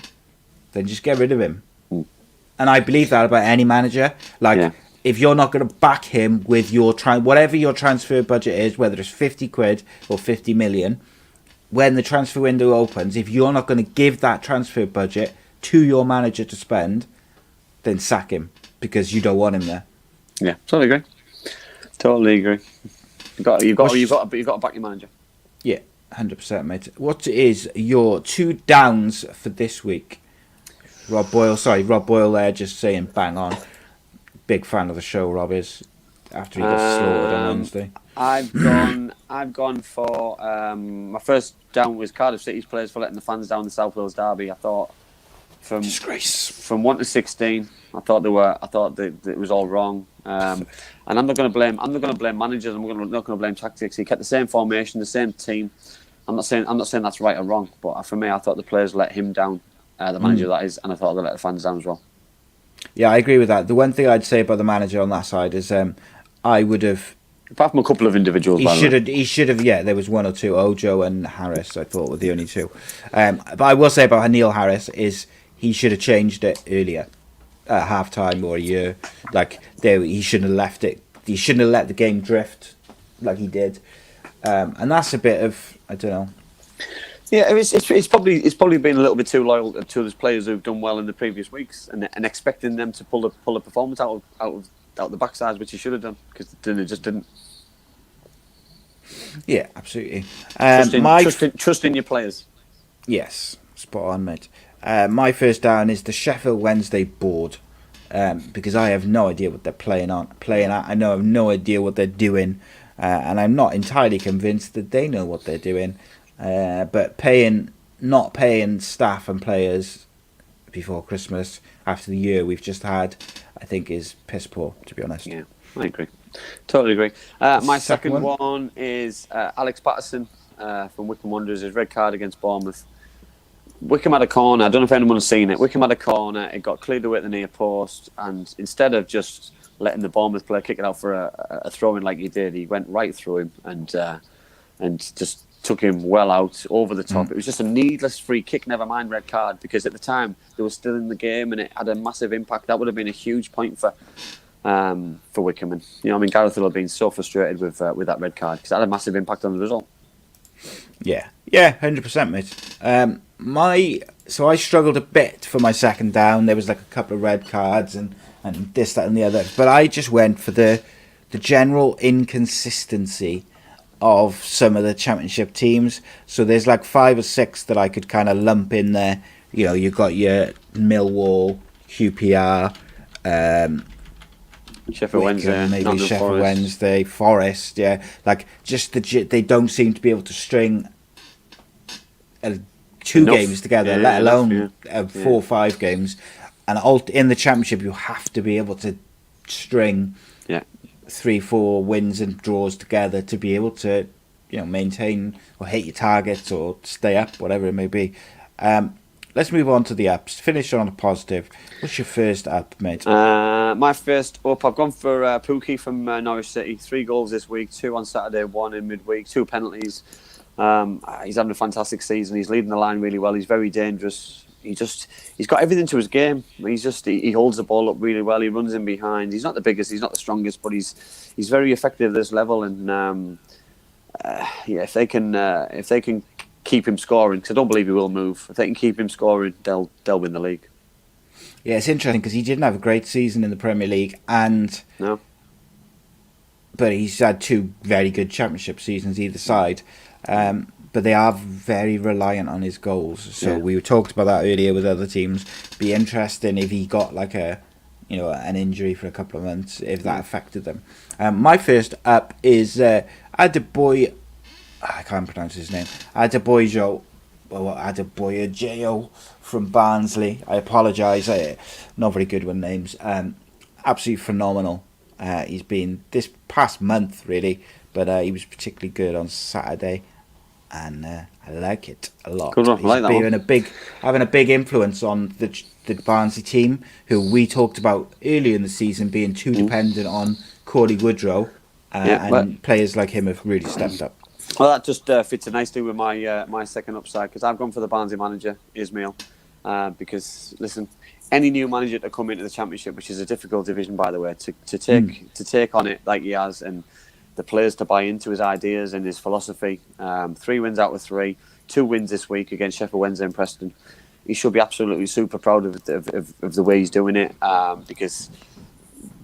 then just get rid of him. And I believe that about any manager. Like, if you're not going to back him with your whatever your transfer budget is, whether it's 50 quid or 50 million, when the transfer window opens, if you're not going to give that transfer budget to your manager to spend, then sack him because you don't want him there. Yeah, totally agree. Totally agree. You've got to back your manager. Yeah, 100%, mate. What is your 2 downs for this week? Rob Boyle there, just saying bang on. Big fan of the show, Rob is. After he got slaughtered on Wednesday. I've gone for my first down was Cardiff City's players for letting the fans down the South Wales derby. I thought disgrace from 1 to 16. I thought that it was all wrong. And I'm not going to blame managers. I'm not going to blame tactics. He kept the same formation, the same team. I'm not saying that's right or wrong, but for me, I thought the players let him down, the manager that is, and I thought they let the fans down as well. Yeah, I agree with that. The one thing I'd say about the manager on that side is I would have. Apart from a couple of individuals, he should have. Yeah, there was 1 or 2. Ojo and Harris, I thought, were the only 2. But I will say about Neil Harris is he should have changed it earlier, at half time or a year. Like he shouldn't have left it. He shouldn't have let the game drift like he did. And that's a bit of, I don't know. Yeah, it's probably been a little bit too loyal to those players who've done well in the previous weeks and expecting them to pull a performance out of the backside, which he should have done because they just didn't. Yeah, absolutely. Trust in your players. Yes, spot on, mate. My first down is the Sheffield Wednesday board because I have no idea what they're playing at. I have no idea what they're doing, and I'm not entirely convinced that they know what they're doing. But not paying staff and players before Christmas after the year we've just had, I think is piss poor, to be honest. Yeah, I agree. Totally agree. My second one is Alex Patterson from Wycombe Wanderers, his red card against Bournemouth. Wycombe had a corner. I don't know if anyone has seen it. Wycombe had a corner. It got cleared away at the near post, and instead of just letting the Bournemouth player kick it out for a throw-in like he did, he went right through him and just took him well out over the top. It was just a needless free kick, never mind red card, because at the time they were still in the game and it had a massive impact. That would have been a huge point for Wycombe. And Gareth will have been so frustrated with that red card because that had a massive impact on the result. Yeah, 100%, mate. So I struggled a bit for my second down. There was like a couple of red cards and this, that, and the other. But I just went for the general inconsistency of some of the championship teams. So there's like 5 or 6 that I could kind of lump in there. You've got your Millwall, QPR, Sheffield Wednesday, maybe Nottingham Sheffield Forest. Wednesday, Forest, yeah. Like just they don't seem to be able to string 2 games together, let alone 4 or 5 games. And in the championship, you have to be able to string 3-4 wins and draws together to be able to, maintain or hit your targets or stay up, whatever it may be. Let's move on to the ups. Finish on a positive. What's your first up, mate? My first up, I've gone for Pookie from Norwich City. 3 goals this week, 2 on Saturday, 1 in midweek, 2 penalties. He's having a fantastic season. He's leading the line really well. He's very dangerous. He's got everything to his game. He holds the ball up really well. He runs in behind. He's not the biggest. He's not the strongest, but he's very effective at this level. And if they can keep him scoring, because I don't believe he will move. If they can keep him scoring, they'll win the league. Yeah, it's interesting because he didn't have a great season in the Premier League, but he's had 2 very good Championship seasons either side. But they are very reliant on his goals. So we talked about that earlier with other teams. Be interesting if he got like an injury for a couple of months, if that affected them. My first up is Adeboye. I can't pronounce his name. Adeboye from Barnsley. I apologise. I'm not very good with names. Absolutely phenomenal. He's been this past month really, but he was particularly good on Saturday, and I like it a lot. Good one. I like that one. Having a big influence on the Barnsley team, who we talked about earlier in the season being too dependent on Corey Woodrow, and players like him have really stepped up. Well, that just fits nicely with my second upside, because I've gone for the Barnsley manager, Ismail. Because listen, any new manager to come into the Championship, which is a difficult division by the way, to take on it like he has, and the players to buy into his ideas and his philosophy. 3 wins out of 3, 2 wins this week against Sheffield Wednesday and Preston. He should be absolutely super proud of the way he's doing it, because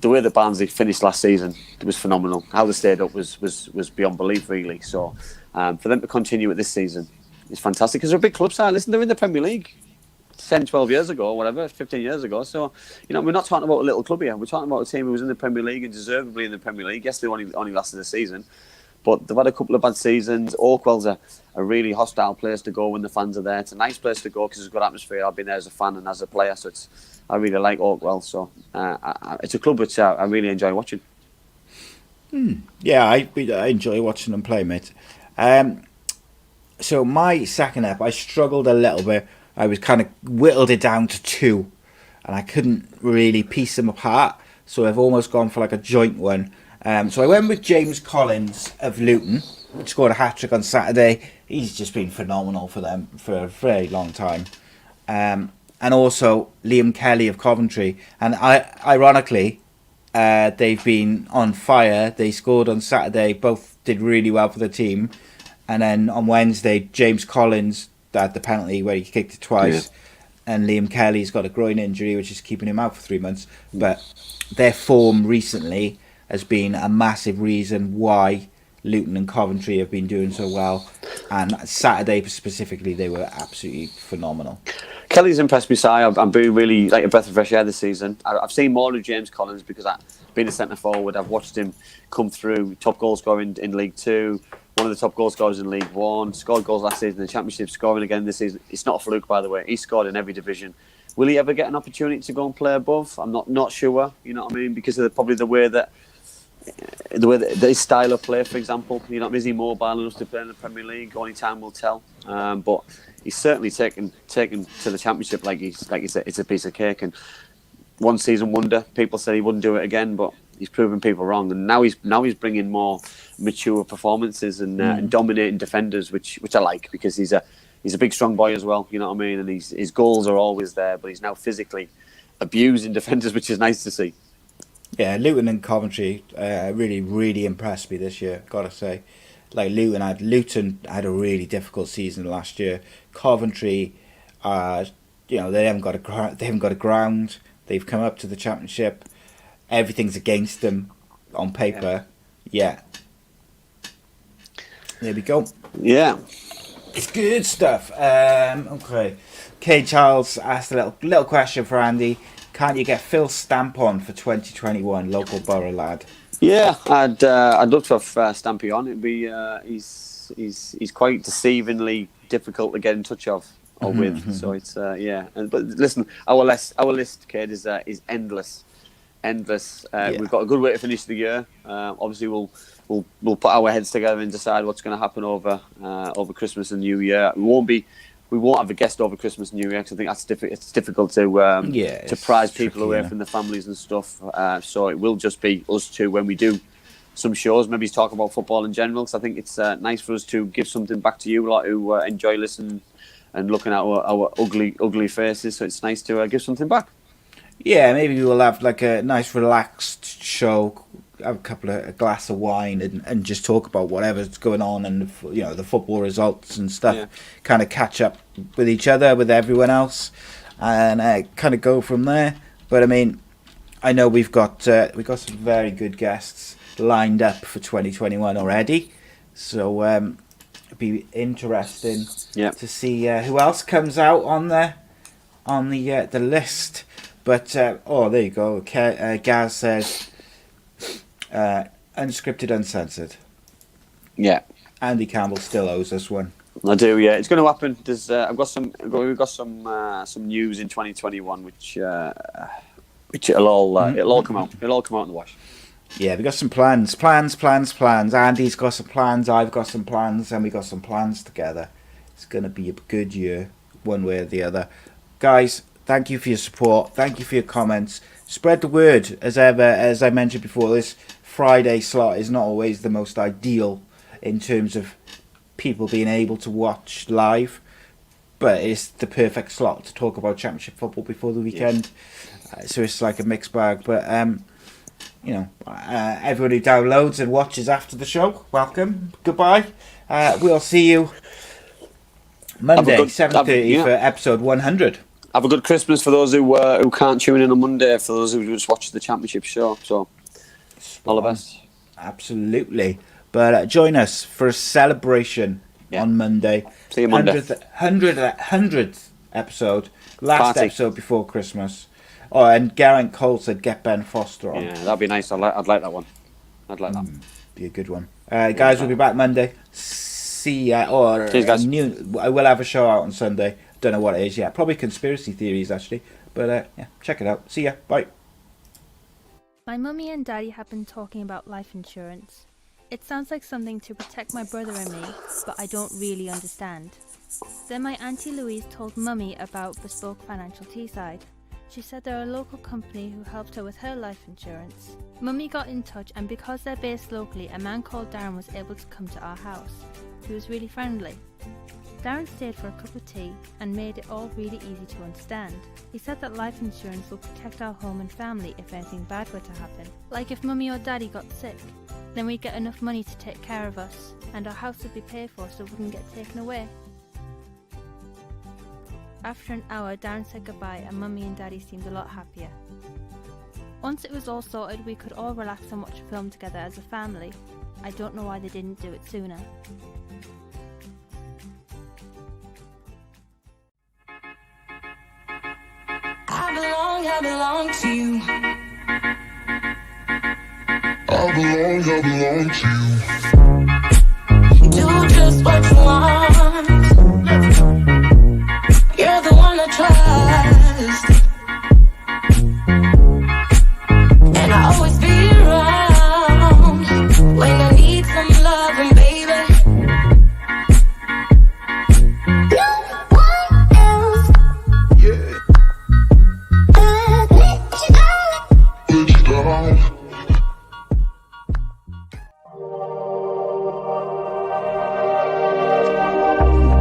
the way the Barnsley finished last season was phenomenal. How they stayed up was beyond belief, really. So for them to continue it this season is fantastic, because they're a big club side. Listen, they're in the Premier League 10, 12 years ago, whatever, 15 years ago. So, we're not talking about a little club here. We're talking about a team who was in the Premier League and deservedly in the Premier League. Yes, they only lasted a season, but they've had a couple of bad seasons. Oakwell's a really hostile place to go when the fans are there. It's a nice place to go because it's a good atmosphere. I've been there as a fan and as a player, so I really like Oakwell. So it's a club which I really enjoy watching. Yeah, I enjoy watching them play, mate. So my second up, I struggled a little bit. I was kind of whittled it down to 2, and I couldn't really piece them apart. So I've almost gone for like a joint one. So I went with James Collins of Luton, who scored a hat-trick on Saturday. He's just been phenomenal for them for a very long time. And also Liam Kelly of Coventry. And ironically, they've been on fire. They scored on Saturday. Both did really well for the team. And then on Wednesday, James Collins had the penalty where he kicked it twice. Yeah. And Liam Kelly's got a groin injury, which is keeping him out for 3 months. But their form recently has been a massive reason why Luton and Coventry have been doing so well. And Saturday specifically, they were absolutely phenomenal. Kelly's impressed me, Si. I'm being really like a breath of fresh air this season. I've seen more of James Collins because being a centre forward, I've watched him come through, top goal scorer in League 2, one of the top goal scorers in League 1, scored goals last season in the Championship, scoring again this season. It's not a fluke, by the way. He scored in every division. Will he ever get an opportunity to go and play above? I'm not sure, you know what I mean, because of probably the way that his style of play, for example, is he mobile enough to play in the Premier League? Only time will tell. But he's certainly taken to the Championship like it's a piece of cake. And one season wonder. People said he wouldn't do it again, but he's proven people wrong. And now he's bringing more mature performances and dominating defenders, which I like, because he's a big strong boy as well. You know what I mean? And his goals are always there, but he's now physically abusing defenders, which is nice to see. Yeah, Luton and Coventry really, really impressed me this year, gotta say. Like Luton had a really difficult season last year. Coventry, they haven't got a ground. They've come up to the Championship. Everything's against them on paper. Yeah. There we go. Yeah. It's good stuff. Okay. Kay Charles asked a little question for Andy. Can't you get Phil Stampon for 2021, local Boro lad? Yeah, I'd love to have Stampy on. It'd be he's quite deceivingly difficult to get in touch of or with. So it's yeah. But listen, our list, Kate, is endless. endless. We've got a good way to finish the year. Obviously, we'll put our heads together and decide what's going to happen over Christmas and New Year. We won't have a guest over Christmas and New Year because I think it's difficult to prize people away from the families and stuff. So it will just be us two when we do some shows, maybe talk about football in general, because I think it's nice for us to give something back to you lot who enjoy listening and looking at our ugly faces. So it's nice to give something back. Yeah, maybe we'll have like a nice relaxed show, have a glass of wine and just talk about whatever's going on and the football results and stuff. Yeah. Kind of catch up with each other, with everyone else, and kind of go from there. But I mean, I know we've got some very good guests lined up for 2021 already, so it'd be interesting to see who else comes out on the list. But there you go. Gaz says unscripted, uncensored. Yeah, Andy Campbell still owes us one. I do. Yeah, it's going to happen. We've got some news in 2021 which it'll all come out. It'll all come out in the wash. Yeah, we got some plans. Andy's got some plans, I've got some plans, and we got some plans together. It's going to be a good year, one way or the other. Guys, thank you for your support. Thank you for your comments. Spread the word. As ever, as I mentioned before, this Friday slot is not always the most ideal in terms of people being able to watch live, but it's the perfect slot to talk about Championship football before the weekend. So it's like a mixed bag, but everyone who downloads and watches after the show, welcome. Goodbye. We'll see you Monday, 7:30 for episode 100. Have a good Christmas for those who can't tune in on Monday. For those who just watch the Championship show, so all the best. Absolutely. But join us for a celebration on Monday. See you Monday. 100th episode, last episode before Christmas. Oh, and Geraint Cole said get Ben Foster on. Yeah, that'd be nice. I'd like that one. I'd like that. Be a good one. Guys, we'll be back Monday. See ya. Cheers, guys. I will have a show out on Sunday. Don't know what it is yet. Probably conspiracy theories, actually. But check it out. See ya. Bye. My mummy and daddy have been talking about life insurance. It sounds like something to protect my brother and me, but I don't really understand. Then my Auntie Louise told mummy about Bespoke Financial Teesside. She said they're a local company who helped her with her life insurance. Mummy got in touch, and because they're based locally, a man called Darren was able to come to our house. He was really friendly. Darren stayed for a cup of tea and made it all really easy to understand. He said that life insurance will protect our home and family if anything bad were to happen. Like if mummy or daddy got sick, then we'd get enough money to take care of us, and our house would be paid for so it wouldn't get taken away. After an hour, Darren said goodbye and mummy and daddy seemed a lot happier. Once it was all sorted, we could all relax and watch a film together as a family. I don't know why they didn't do it sooner. I belong to you. I belong to you. Do just what you want.